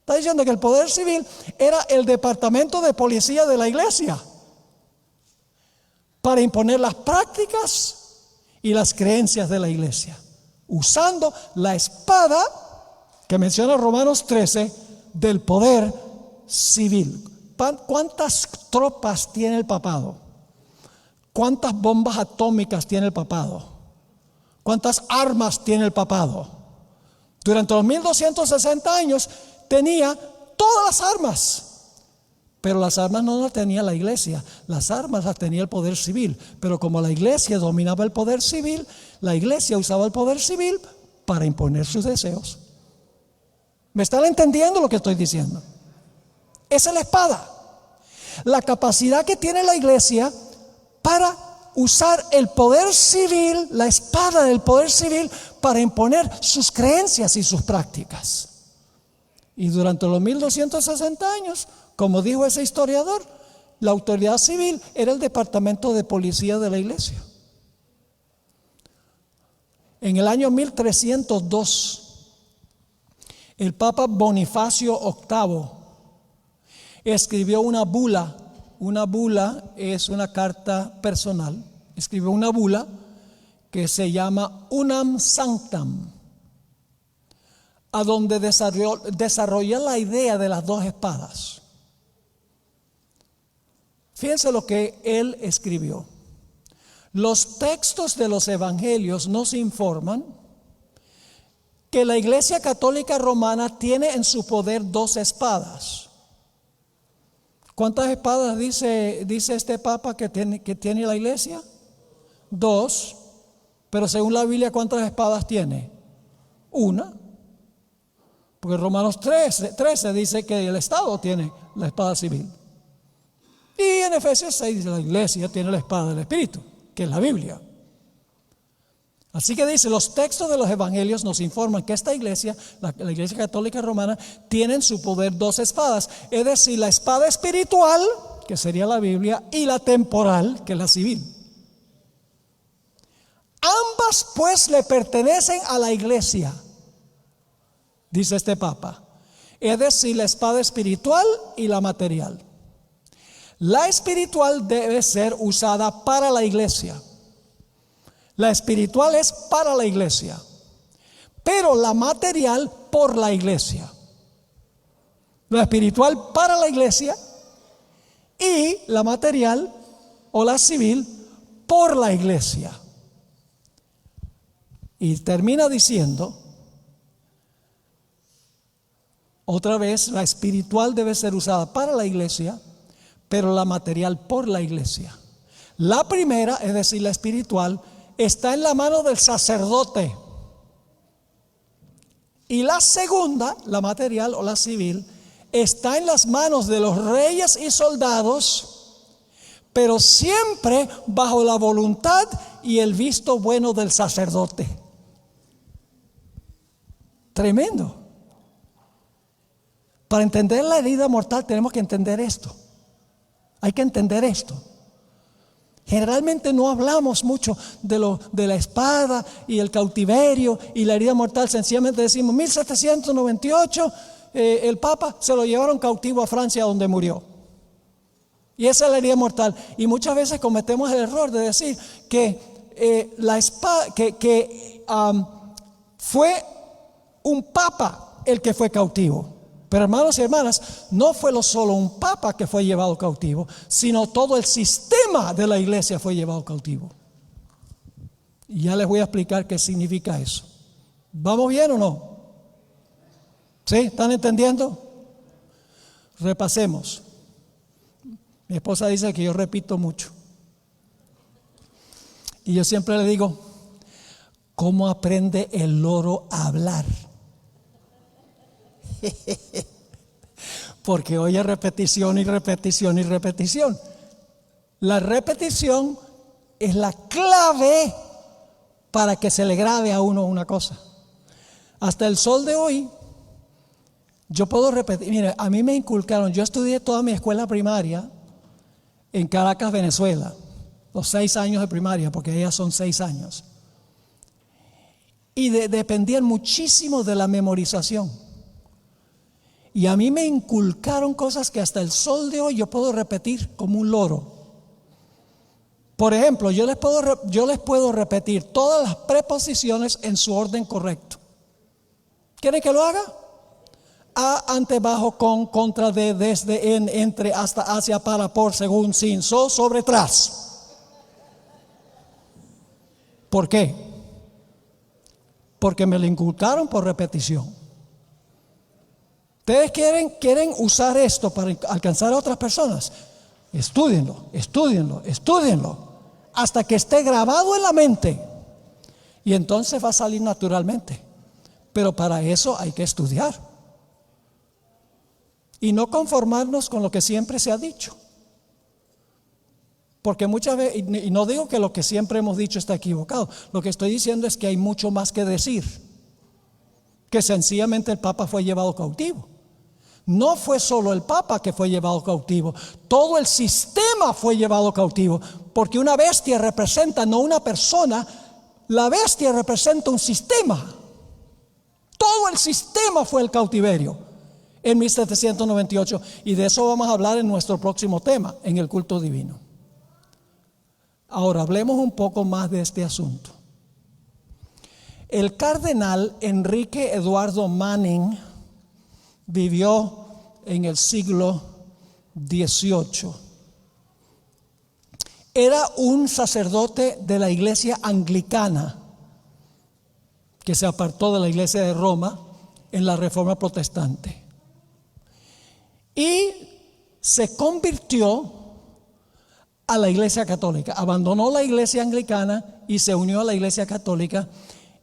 Está diciendo que el poder civil era el departamento de policía de la iglesia para imponer las prácticas y las creencias de la iglesia, usando la espada que menciona Romanos 13 del poder civil. ¿Cuántas tropas tiene el papado? ¿Cuántas bombas atómicas tiene el papado? ¿Cuántas armas tiene el papado? Durante los 1260 años tenía todas las armas, pero las armas no las tenía la iglesia, las armas las tenía el poder civil. Pero como la iglesia dominaba el poder civil, la iglesia usaba el poder civil para imponer sus deseos. ¿Me están entendiendo lo que estoy diciendo? Esa es la espada, la capacidad que tiene la iglesia para usar el poder civil, la espada del poder civil, para imponer sus creencias y sus prácticas. Y durante los 1260 años, como dijo ese historiador, la autoridad civil era el departamento de policía de la iglesia. En el año 1302, el Papa Bonifacio VIII escribió una bula. Una bula es una carta personal. Escribió una bula que se llama Unam Sanctam, a donde desarrolla la idea de las dos espadas. Fíjense lo que él escribió. Los textos de los evangelios nos informan que la Iglesia Católica Romana tiene en su poder dos espadas. ¿Cuántas espadas dice este Papa que tiene la iglesia? 2. Pero según la Biblia, ¿cuántas espadas tiene? 1. Porque Romanos 13 dice que el Estado tiene la espada civil. Y en Efesios 6 dice la iglesia tiene la espada del Espíritu, que es la Biblia. Así que dice, los textos de los evangelios nos informan que esta iglesia, la iglesia católica romana, tiene en su poder dos espadas. Es decir, la espada espiritual, que sería la Biblia, y la temporal, que es la civil. Ambas ambas pues le pertenecen a la iglesia, dice este Papa. Es decir, la espada espiritual y la material. La espiritual debe ser usada para la iglesia. La espiritual es para la iglesia, pero la material por la iglesia. La espiritual para la iglesia y la material o la civil por la iglesia. Y termina diciendo, otra vez, la espiritual debe ser usada para la iglesia, pero la material por la iglesia. La primera, es decir, la espiritual, está en la mano del sacerdote. Y la segunda, la material o la civil, está en las manos de los reyes y soldados, pero siempre bajo la voluntad y el visto bueno del sacerdote. Tremendo. Para entender la herida mortal tenemos que entender esto. Hay que entender esto. Generalmente no hablamos mucho de la espada y el cautiverio y la herida mortal. Sencillamente decimos 1798 el Papa se lo llevaron cautivo a Francia, donde murió. Y esa es la herida mortal. Y muchas veces cometemos el error de decir que la espada, fue un Papa el que fue cautivo. Pero hermanos y hermanas, no fue solo un Papa que fue llevado cautivo, sino todo el sistema de la iglesia fue llevado cautivo. Y ya les voy a explicar qué significa eso. ¿Vamos bien o no? ¿Sí? ¿Están entendiendo? Repasemos. Mi esposa dice que yo repito mucho. Y yo siempre le digo, ¿cómo aprende el loro a hablar? Porque oye repetición y repetición y repetición. La repetición es la clave para que se le grabe a uno una cosa. Hasta el sol de hoy, yo puedo repetir. Mire, a mí me inculcaron, yo estudié toda mi escuela primaria en Caracas, Venezuela. Los 6 años de primaria, porque ellas son 6 años. Y dependían muchísimo de la memorización. Y a mí me inculcaron cosas que hasta el sol de hoy yo puedo repetir como un loro. Por ejemplo, yo les puedo repetir todas las preposiciones en su orden correcto. ¿Quieren que lo haga? A, ante, bajo, con, contra, de, desde, en, entre, hasta, hacia, para, por, según, sin, so, sobre, tras. ¿Por qué? Porque me lo inculcaron por repetición. ¿Ustedes quieren usar esto para alcanzar a otras personas? Estúdienlo, estúdienlo, estúdienlo, hasta que esté grabado en la mente. Y entonces va a salir naturalmente. Pero para eso hay que estudiar. Y no conformarnos con lo que siempre se ha dicho. Porque muchas veces, y no digo que lo que siempre hemos dicho está equivocado, lo que estoy diciendo es que hay mucho más que decir. Que sencillamente el Papa fue llevado cautivo. No fue solo el Papa que fue llevado cautivo, todo el sistema fue llevado cautivo, porque una bestia representa no una persona, la bestia representa un sistema. Todo el sistema fue el cautiverio en 1798, y de eso vamos a hablar en nuestro próximo tema, en el culto divino. Ahora hablemos un poco más de este asunto. El cardenal Enrique Eduardo Manning vivió en el siglo XVIII. Era un sacerdote de la iglesia anglicana que se apartó de la iglesia de Roma en la Reforma Protestante y se convirtió a la iglesia católica. Abandonó la iglesia anglicana y se unió a la iglesia católica,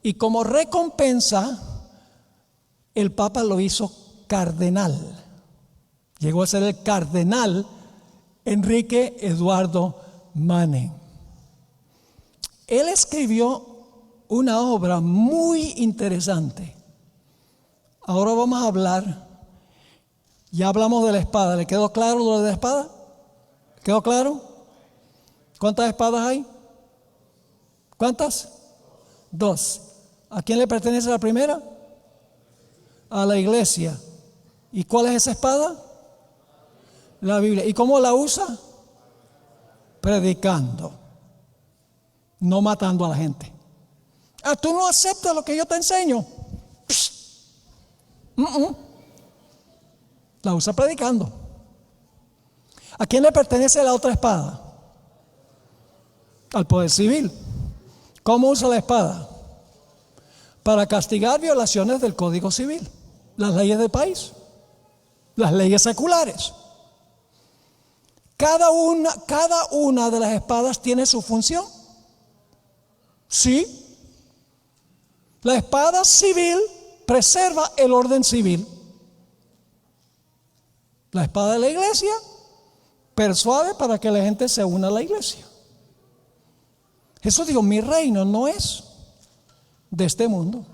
y como recompensa el Papa lo hizo cardenal. Llegó a ser el cardenal Enrique Eduardo Manning. Él escribió una obra muy interesante. Ahora vamos a hablar, ya hablamos de la espada. ¿Le quedó claro lo de la espada? ¿Quedó claro? ¿Cuántas espadas hay? ¿Cuántas? 2. ¿A quién le pertenece la primera? A la iglesia. ¿Y cuál es esa espada? La Biblia. ¿Y cómo la usa? Predicando, no matando a la gente. Tú no aceptas lo que yo te enseño. La usa predicando. ¿A quién le pertenece la otra espada? Al poder civil. ¿Cómo usa la espada? Para castigar violaciones del Código Civil, las leyes del país, las leyes seculares. Cada una de las espadas tiene su función. Sí. La espada civil preserva el orden civil. La espada de la iglesia persuade para que la gente se una a la iglesia. Jesús dijo, mi reino no es de este mundo.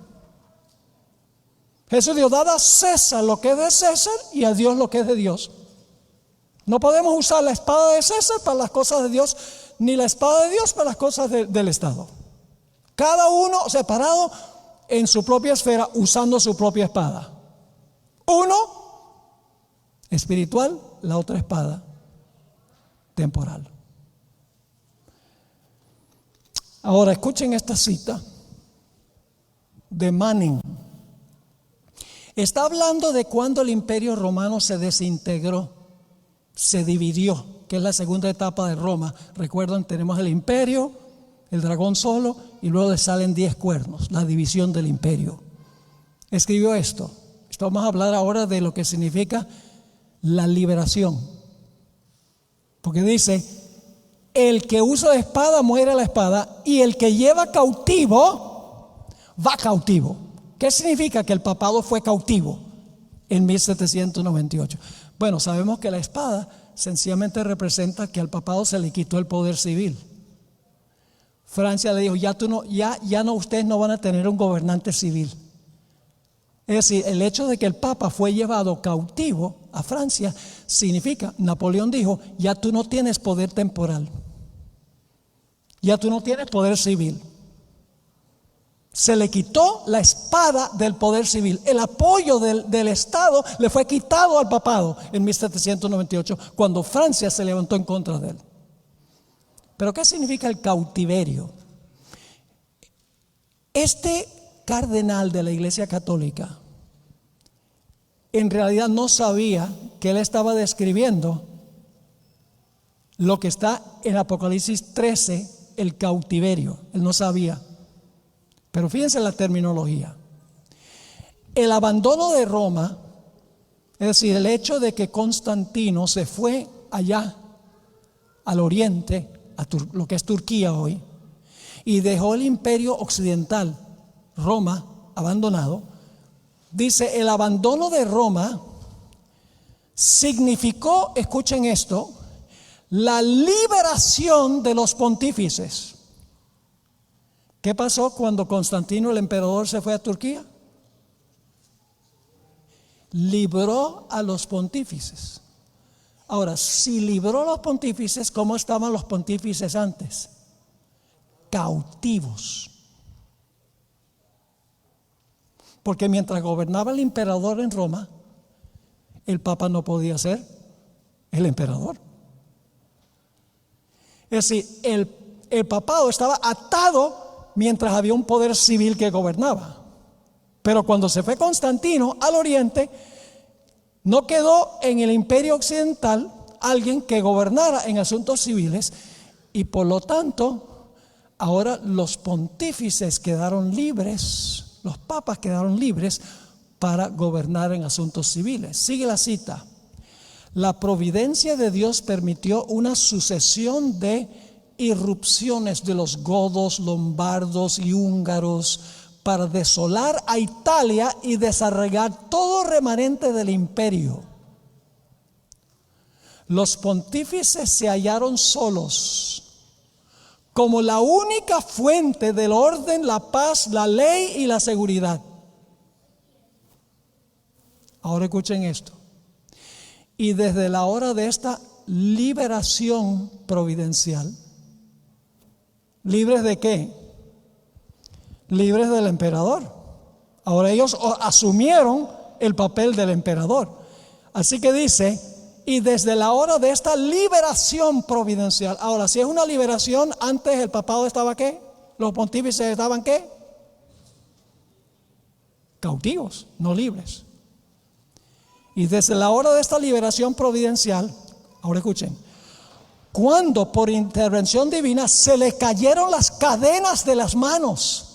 Jesús dijo, dad a César lo que es de César y a Dios lo que es de Dios. No podemos usar la espada de César para las cosas de Dios, ni la espada de Dios para las cosas del Estado. Cada uno separado en su propia esfera, usando su propia espada. Uno espiritual, la otra espada temporal. Ahora escuchen esta cita de Manning. Está hablando de cuando el Imperio Romano se desintegró, se dividió, que es la segunda etapa de Roma. Recuerdan, tenemos el imperio, el dragón solo, y luego le salen 10 cuernos, la división del imperio. Escribió esto. Vamos a hablar ahora de lo que significa la liberación. Porque dice, el que usa la espada muere a la espada, y el que lleva cautivo, va cautivo. ¿Qué significa que el papado fue cautivo en 1798? Bueno, sabemos que la espada sencillamente representa que al papado se le quitó el poder civil. Francia le dijo, ya no, ustedes no van a tener un gobernante civil. Es decir, el hecho de que el Papa fue llevado cautivo a Francia significa, Napoleón dijo, ya tú no tienes poder temporal, ya tú no tienes poder civil. Se le quitó la espada del poder civil. El apoyo del Estado le fue quitado al papado en 1798, cuando Francia se levantó en contra de él. Pero ¿qué significa el cautiverio? Este cardenal de la Iglesia Católica en realidad no sabía que él estaba describiendo lo que está en Apocalipsis 13, el cautiverio. Él no sabía. Pero fíjense la terminología. El abandono de Roma, es decir, el hecho de que Constantino se fue allá al oriente, a lo que es Turquía hoy, y dejó el imperio occidental, Roma, abandonado. Dice, el abandono de Roma significó, escuchen esto, la liberación de los pontífices. ¿Qué pasó cuando Constantino, el emperador, se fue a Turquía? Libró a los pontífices. Ahora, si libró a los pontífices, ¿cómo estaban los pontífices antes? Cautivos. Porque mientras gobernaba el emperador en Roma, el Papa no podía ser el emperador. Es decir, el papado estaba atado mientras había un poder civil que gobernaba. Pero cuando se fue Constantino al oriente, no quedó en el imperio occidental alguien que gobernara en asuntos civiles, y por lo tanto ahora los pontífices quedaron libres, los papas quedaron libres para gobernar en asuntos civiles. Sigue la cita. La providencia de Dios permitió una sucesión de irrupciones de los godos, lombardos y húngaros para desolar a Italia y desarraigar todo remanente del imperio. Los pontífices se hallaron solos como la única fuente del orden, la paz, la ley y la seguridad. Ahora escuchen esto. Y desde la hora de esta liberación providencial, ¿libres de qué? libres del emperador. Ahora ellos asumieron el papel del emperador. Así que dice, y desde la hora de esta liberación providencial. Ahora, si es una liberación, antes el papado estaba ¿qué? Los pontífices estaban ¿qué? Cautivos, no libres. Y desde la hora de esta liberación providencial, ahora escuchen, cuando por intervención divina se le cayeron las cadenas de las manos.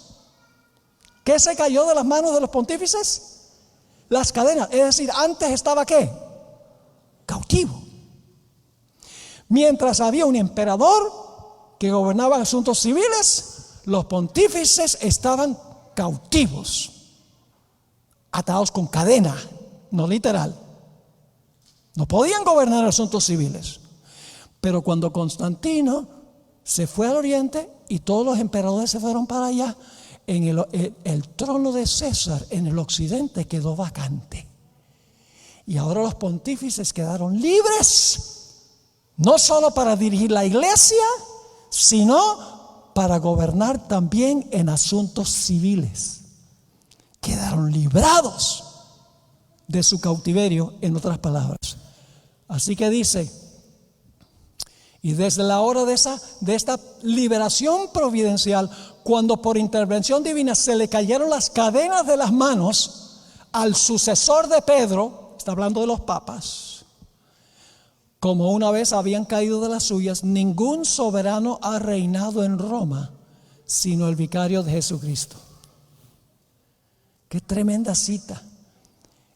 ¿Qué se cayó de las manos de los pontífices? Las cadenas, es decir, antes estaba ¿qué? Cautivo. Mientras había un emperador que gobernaba asuntos civiles, los pontífices estaban cautivos, atados con cadena, no literal. No podían gobernar asuntos civiles. Pero cuando Constantino se fue al oriente y todos los emperadores se fueron para allá, en el trono de César en el occidente quedó vacante. Y ahora los pontífices quedaron libres, no solo para dirigir la iglesia, sino para gobernar también en asuntos civiles. Quedaron librados de su cautiverio, en otras palabras. Así que dice, y desde la hora de esta liberación providencial, cuando por intervención divina se le cayeron las cadenas de las manos al sucesor de Pedro, está hablando de los papas, como una vez habían caído de las suyas, ningún soberano ha reinado en Roma, sino el vicario de Jesucristo. Qué tremenda cita.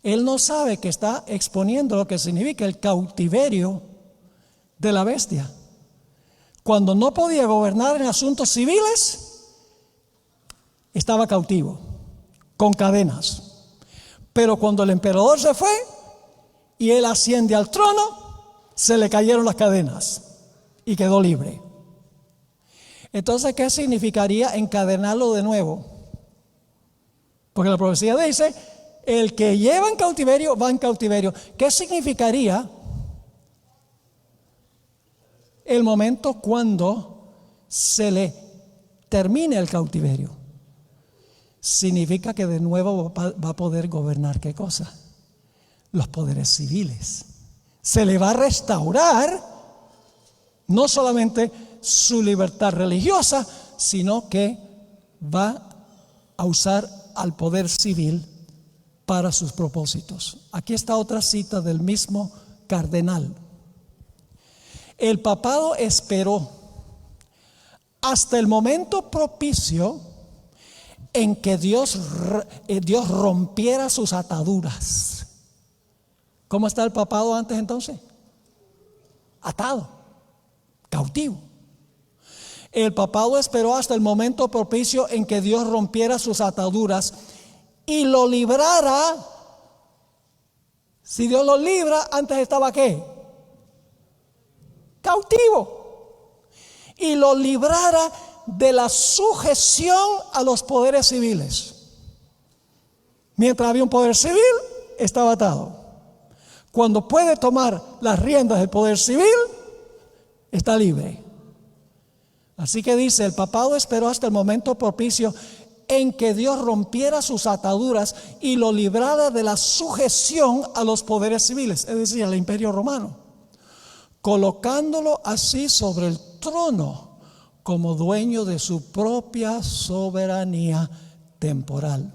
Él no sabe que está exponiendo lo que significa el cautiverio de la bestia. Cuando no podía gobernar en asuntos civiles, estaba cautivo, con cadenas. Pero cuando el emperador se fue y él asciende al trono, se le cayeron las cadenas y quedó libre. Entonces, ¿qué significaría encadenarlo de nuevo? Porque la profecía dice, el que lleva en cautiverio va en cautiverio. ¿Qué significaría el momento cuando se le termine el cautiverio? Significa que de nuevo va a poder gobernar ¿qué cosa? Los poderes civiles. Se le va a restaurar no solamente su libertad religiosa, sino que va a usar al poder civil para sus propósitos. Aquí está otra cita del mismo cardenal. El papado esperó hasta el momento propicio en que Dios rompiera sus ataduras. ¿Cómo está el papado antes entonces? Atado, cautivo. El papado esperó hasta el momento propicio en que Dios rompiera sus ataduras y lo librara. Si Dios lo libra, antes estaba ¿qué? Cautivo. Y lo librara de la sujeción a los poderes civiles. Mientras había un poder civil, estaba atado. Cuando puede tomar las riendas del poder civil, está libre. Así que dice, el papado esperó hasta el momento propicio en que Dios rompiera sus ataduras y lo librara de la sujeción a los poderes civiles, es decir, al imperio romano, colocándolo así sobre el trono como dueño de su propia soberanía temporal.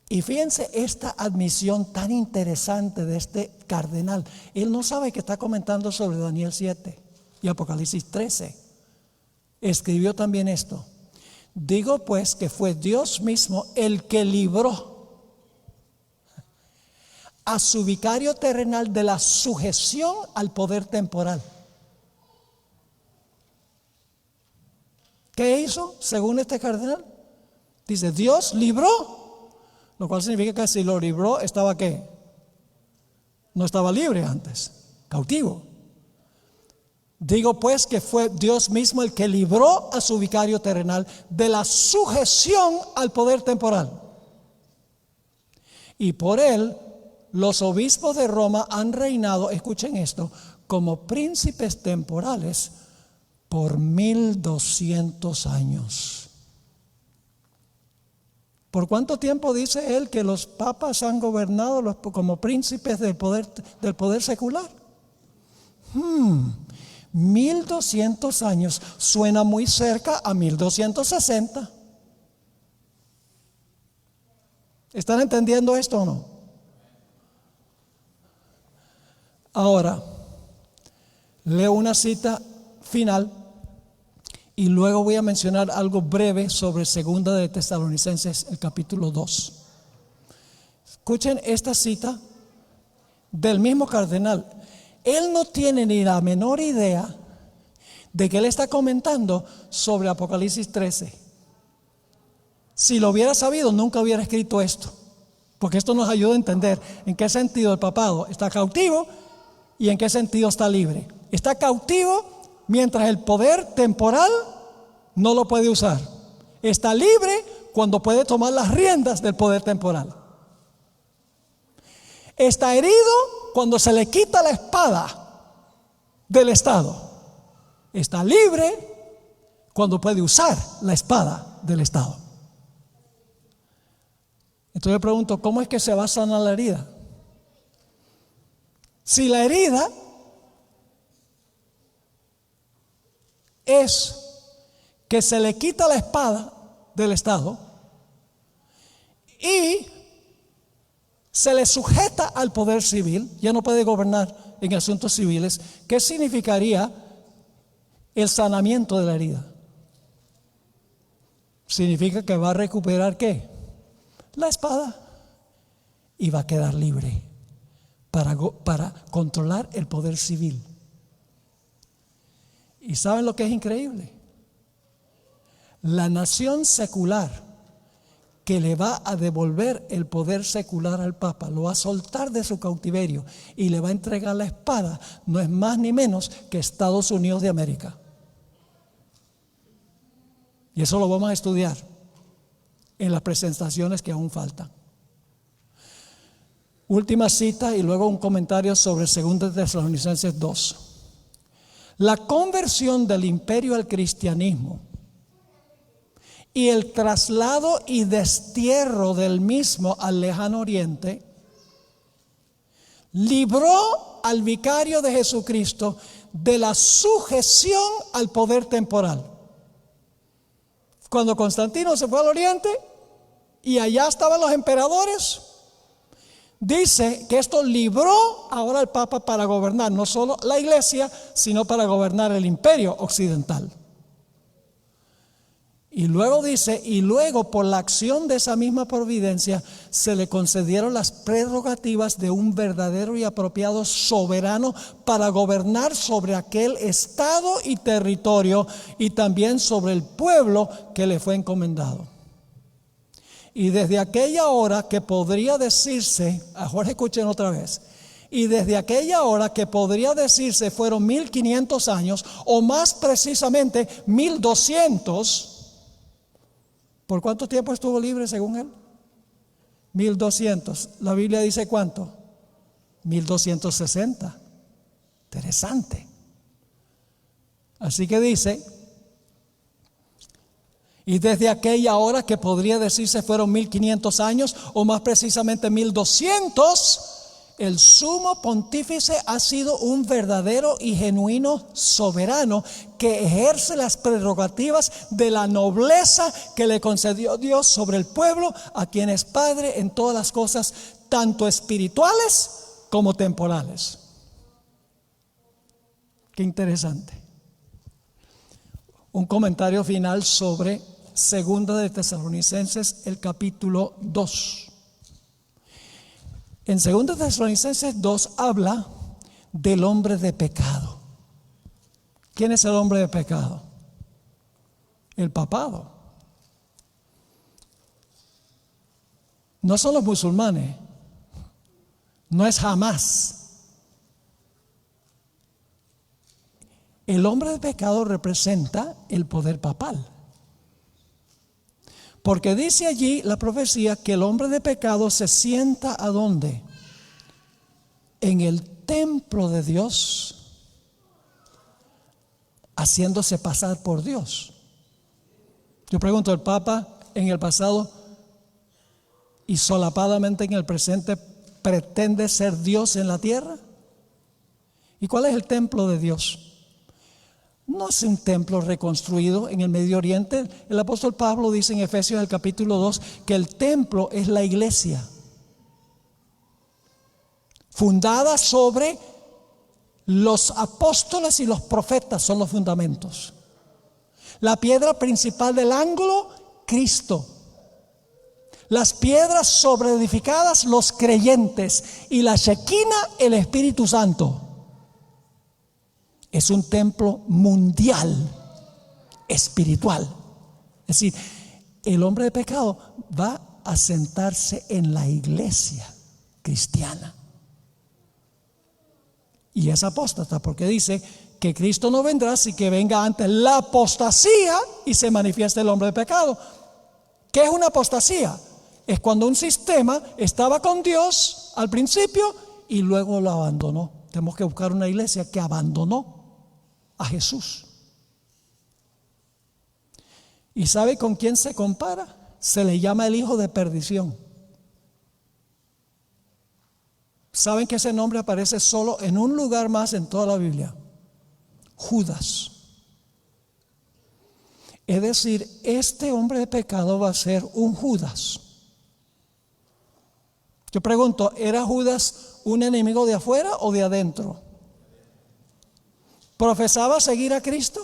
Y fíjense esta admisión tan interesante de este cardenal. Él no sabe que está comentando sobre Daniel 7 y Apocalipsis 13. Escribió también esto. Digo pues que fue Dios mismo el que libró a su vicario terrenal de la sujeción al poder temporal. ¿Qué hizo según este cardenal? Dice, Dios libró, lo cual significa que si lo libró, ¿estaba qué? No estaba libre antes, cautivo. Digo pues que fue Dios mismo el que libró a su vicario terrenal de la sujeción al poder temporal. Y por él, los obispos de Roma han reinado, escuchen esto, como príncipes temporales por 1200 años. ¿Por cuánto tiempo dice él que los papas han gobernado como príncipes del poder secular? 1200 años. Suena muy cerca a 1260. ¿Están entendiendo esto o no? Ahora, leo una cita final y luego voy a mencionar algo breve sobre 2 de Tesalonicenses, el capítulo 2. Escuchen esta cita del mismo cardenal. Él no tiene ni la menor idea de que él está comentando sobre Apocalipsis 13. Si lo hubiera sabido, nunca hubiera escrito esto, porque esto nos ayuda a entender en qué sentido el papado está cautivo y en qué sentido está libre. Está cautivo mientras el poder temporal no lo puede usar. Está libre cuando puede tomar las riendas del poder temporal. Está herido cuando se le quita la espada del Estado. Está libre cuando puede usar la espada del Estado. Entonces yo pregunto, ¿cómo es que se va a sanar la herida? Si la herida es que se le quita la espada del Estado y se le sujeta al poder civil, ya no puede gobernar en asuntos civiles, ¿qué significaría el sanamiento de la herida? Significa que va a recuperar ¿qué? La espada y va a quedar libre para controlar el poder civil. ¿Y saben lo que es increíble? La nación secular que le va a devolver el poder secular al Papa, lo va a soltar de su cautiverio y le va a entregar la espada, no es más ni menos que Estados Unidos de América. Y eso lo vamos a estudiar en las presentaciones que aún faltan. Última cita y luego un comentario sobre 2 de Tesalonicenses 2. La conversión del imperio al cristianismo y el traslado y destierro del mismo al lejano oriente libró al vicario de Jesucristo de la sujeción al poder temporal. Cuando Constantino se fue al oriente y allá estaban los emperadores, dice que esto libró ahora al Papa para gobernar no solo la iglesia, sino para gobernar el imperio occidental. Y luego dice, y luego por la acción de esa misma providencia se le concedieron las prerrogativas de un verdadero y apropiado soberano para gobernar sobre aquel estado y territorio y también sobre el pueblo que le fue encomendado. Y desde aquella hora que podría decirse, a Jorge escuchen otra vez, y desde aquella hora que podría decirse fueron 1500 años, o más precisamente 1200. ¿Por cuánto tiempo estuvo libre según él? 1200. La Biblia dice ¿cuánto? 1260. Interesante. Así que dice, y desde aquella hora que podría decirse fueron 1500 años, o más precisamente 1200, el sumo pontífice ha sido un verdadero y genuino soberano que ejerce las prerrogativas de la nobleza que le concedió Dios sobre el pueblo, a quien es Padre en todas las cosas, tanto espirituales como temporales. Qué interesante. Un comentario final sobre 2 de Tesalonicenses, el capítulo 2. En 2 de Tesalonicenses 2 habla del hombre de pecado. ¿Quién es el hombre de pecado? El papado. No son los musulmanes. No es jamás. El hombre de pecado representa el poder papal. Porque dice allí la profecía que el hombre de pecado se sienta ¿a dónde? En el templo de Dios, haciéndose pasar por Dios. Yo pregunto, ¿el Papa en el pasado y solapadamente en el presente pretende ser Dios en la tierra. ¿Y cuál es el templo de Dios? No es un templo reconstruido en el Medio Oriente. El apóstol Pablo dice en Efesios el capítulo 2 que el templo es la iglesia, fundada sobre los apóstoles y los profetas, son los fundamentos. La piedra principal del ángulo, Cristo. Las piedras sobreedificadas, los creyentes. Y la Shequina, el Espíritu Santo. Es un templo mundial, espiritual. Es decir, el hombre de pecado va a sentarse en la iglesia cristiana. Y es apóstata porque dice que Cristo no vendrá sin que venga antes la apostasía y se manifieste el hombre de pecado. ¿Qué es una apostasía? Es cuando un sistema estaba con Dios al principio y luego lo abandonó. Tenemos que buscar una iglesia que abandonó a Jesús. ¿Y sabe con quién se compara? Se le llama el hijo de perdición. ¿Saben que ese nombre aparece solo en un lugar más en toda la Biblia? Judas. Es decir, este hombre de pecado va a ser un Judas. Yo pregunto, ¿era Judas un enemigo de afuera o de adentro? ¿Profesaba seguir a Cristo?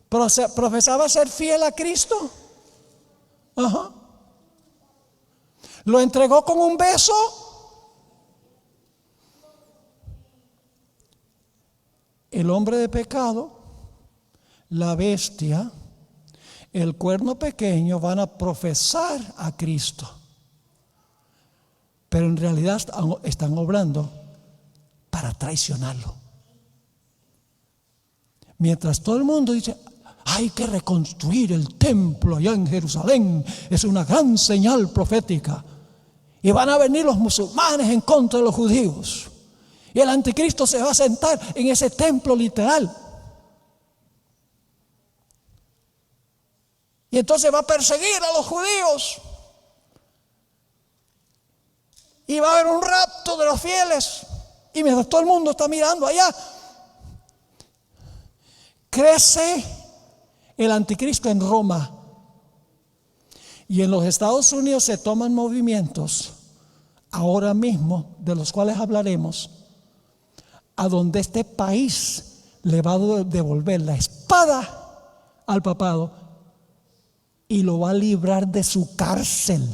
¿Profesaba ser fiel a Cristo? Ajá. ¿Lo entregó con un beso? El hombre de pecado, la bestia, el cuerno pequeño van a profesar a Cristo, pero en realidad están obrando para traicionarlo. Mientras todo el mundo dice, hay que reconstruir el templo allá en Jerusalén, es una gran señal profética, y van a venir los musulmanes en contra de los judíos, y el anticristo se va a sentar en ese templo literal, y entonces va a perseguir a los judíos, y va a haber un rapto de los fieles, y mientras todo el mundo está mirando allá, crece el anticristo en Roma, y en los Estados Unidos se toman movimientos ahora mismo, de los cuales hablaremos, a donde este país le va a devolver la espada al papado y lo va a librar de su cárcel.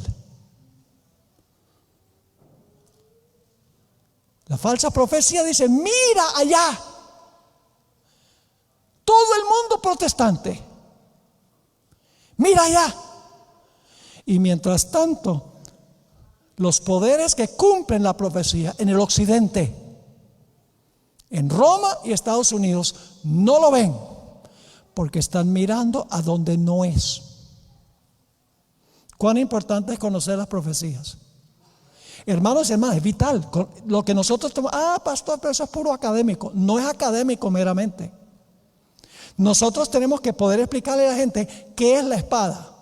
La falsa profecía dice, mira allá, todo el mundo protestante, mira allá. Y mientras tanto, los poderes que cumplen la profecía en el occidente, en Roma y Estados Unidos, no lo ven, porque están mirando a donde no es. Cuán importante es conocer las profecías. Hermanos y hermanas, es vital. Lo que nosotros tenemos, pastor, pero eso es puro académico. No es académico meramente. Nosotros tenemos que poder explicarle a la gente qué es la espada,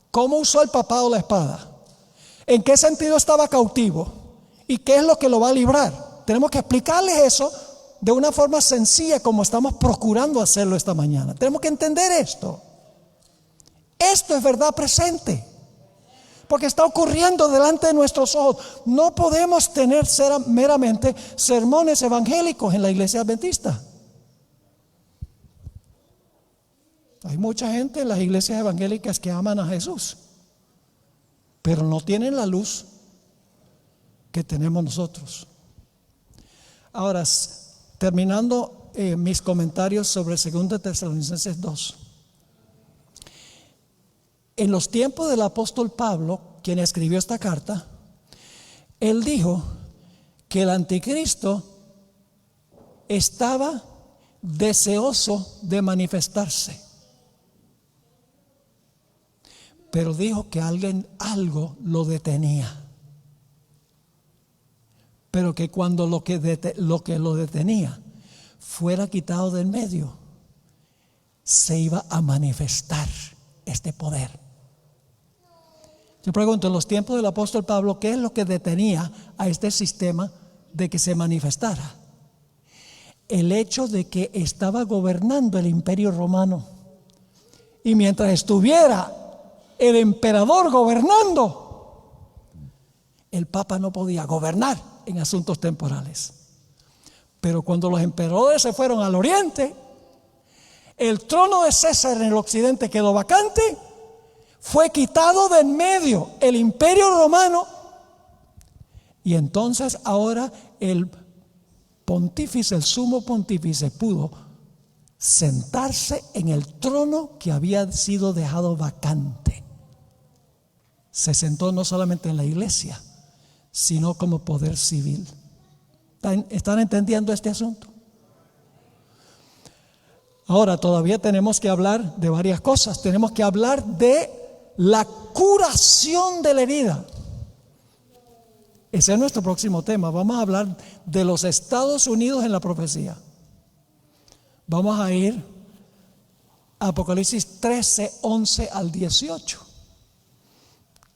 cómo usó el papado la espada, en qué sentido estaba cautivo y qué es lo que lo va a librar. Tenemos que explicarles eso de una forma sencilla, como estamos procurando hacerlo esta mañana. Tenemos que entender esto. Esto es verdad presente, porque está ocurriendo delante de nuestros ojos. No podemos tener meramente sermones evangélicos en la iglesia adventista. Hay mucha gente en las iglesias evangélicas que aman a Jesús, pero no tienen la luz que tenemos nosotros. Ahora, terminando mis comentarios sobre 2 Tesalonicenses 2. En los tiempos del apóstol Pablo, quien escribió esta carta, él dijo que el anticristo estaba deseoso de manifestarse, pero dijo que algo lo detenía, pero que cuando lo que lo detenía fuera quitado del medio, se iba a manifestar este poder. Yo pregunto, en los tiempos del apóstol Pablo, ¿qué es lo que detenía a este sistema de que se manifestara? El hecho de que estaba gobernando el imperio romano. Y mientras estuviera el emperador gobernando, el papa no podía gobernar en asuntos temporales. Pero cuando los emperadores se fueron al oriente, el trono de César en el occidente quedó vacante, fue quitado de en medio el imperio romano, y entonces ahora el pontífice, el sumo pontífice, pudo sentarse en el trono que había sido dejado vacante. Se sentó no solamente en la iglesia, sino como poder civil. ¿Están entendiendo este asunto? Ahora todavía tenemos que hablar de varias cosas. Tenemos que hablar de la curación de la herida. Ese es nuestro próximo tema. Vamos a hablar de los Estados Unidos en la profecía. Vamos a ir a Apocalipsis 13, 11 al 18,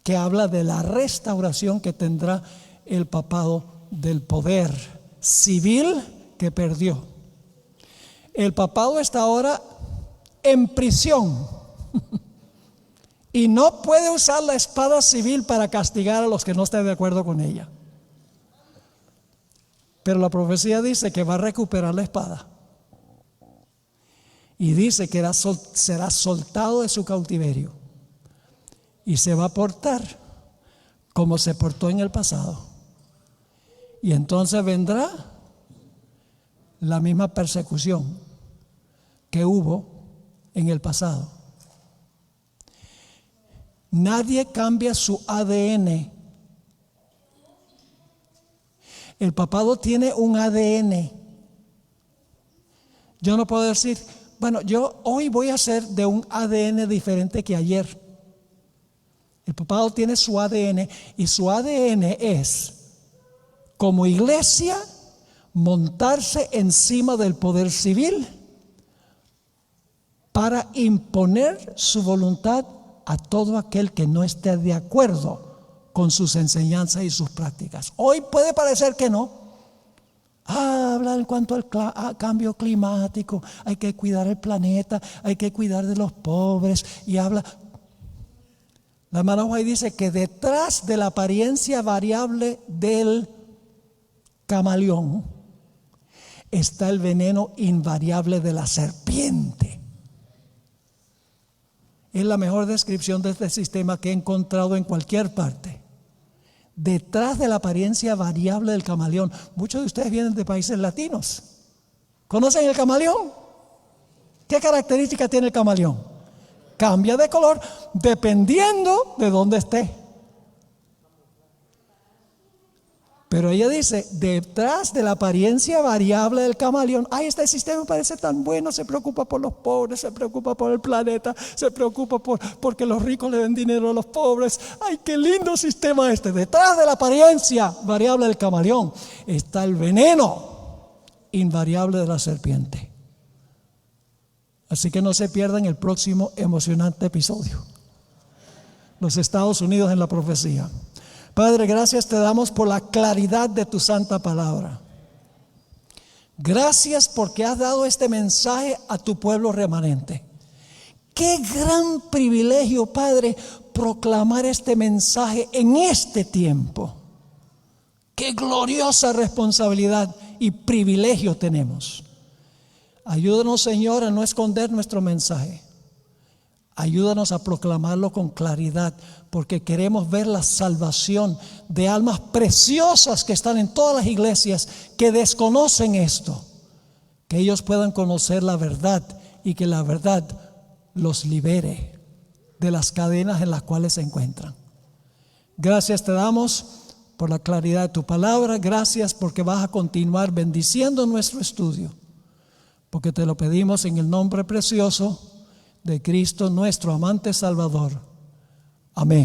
que habla de la restauración que tendrá el papado del poder civil que perdió. El papado está ahora en prisión y no puede usar la espada civil para castigar a los que no estén de acuerdo con ella. Pero la profecía dice que va a recuperar la espada. Y dice que será soltado de su cautiverio y se va a portar como se portó en el pasado. Y entonces vendrá la misma persecución que hubo en el pasado. Nadie cambia su ADN. El papado tiene un ADN. Yo no puedo decir, bueno, yo hoy voy a ser de un ADN diferente que ayer. El papado tiene su ADN y su ADN es, como iglesia, montarse encima del poder civil para imponer su voluntad a todo aquel que no esté de acuerdo con sus enseñanzas y sus prácticas. Hoy puede parecer que no. Habla en cuanto al cambio climático, hay que cuidar el planeta, hay que cuidar de los pobres, y habla. La hermana White dice que detrás de la apariencia variable del camaleón está el veneno invariable de la serpiente. Es la mejor descripción de este sistema que he encontrado en cualquier parte. Detrás de la apariencia variable del camaleón. Muchos de ustedes vienen de países latinos. ¿Conocen el camaleón? ¿Qué característica tiene el camaleón? Cambia de color dependiendo de dónde esté. Pero ella dice, detrás de la apariencia variable del camaleón, este sistema me parece tan bueno, se preocupa por los pobres, se preocupa por el planeta, se preocupa porque los ricos le den dinero a los pobres. ¡Ay, qué lindo sistema este! Detrás de la apariencia variable del camaleón está el veneno invariable de la serpiente. Así que no se pierdan el próximo emocionante episodio. Los Estados Unidos en la profecía. Padre, gracias te damos por la claridad de tu santa palabra. Gracias porque has dado este mensaje a tu pueblo remanente. Qué gran privilegio, Padre, proclamar este mensaje en este tiempo. Qué gloriosa responsabilidad y privilegio tenemos. Ayúdanos, Señor, a no esconder nuestro mensaje. Ayúdanos a proclamarlo con claridad, porque queremos ver la salvación de almas preciosas que están en todas las iglesias que desconocen esto. Que ellos puedan conocer la verdad y que la verdad los libere de las cadenas en las cuales se encuentran. Gracias te damos por la claridad de tu palabra. Gracias porque vas a continuar bendiciendo nuestro estudio, porque te lo pedimos en el nombre precioso de Cristo, nuestro amante Salvador. Amén.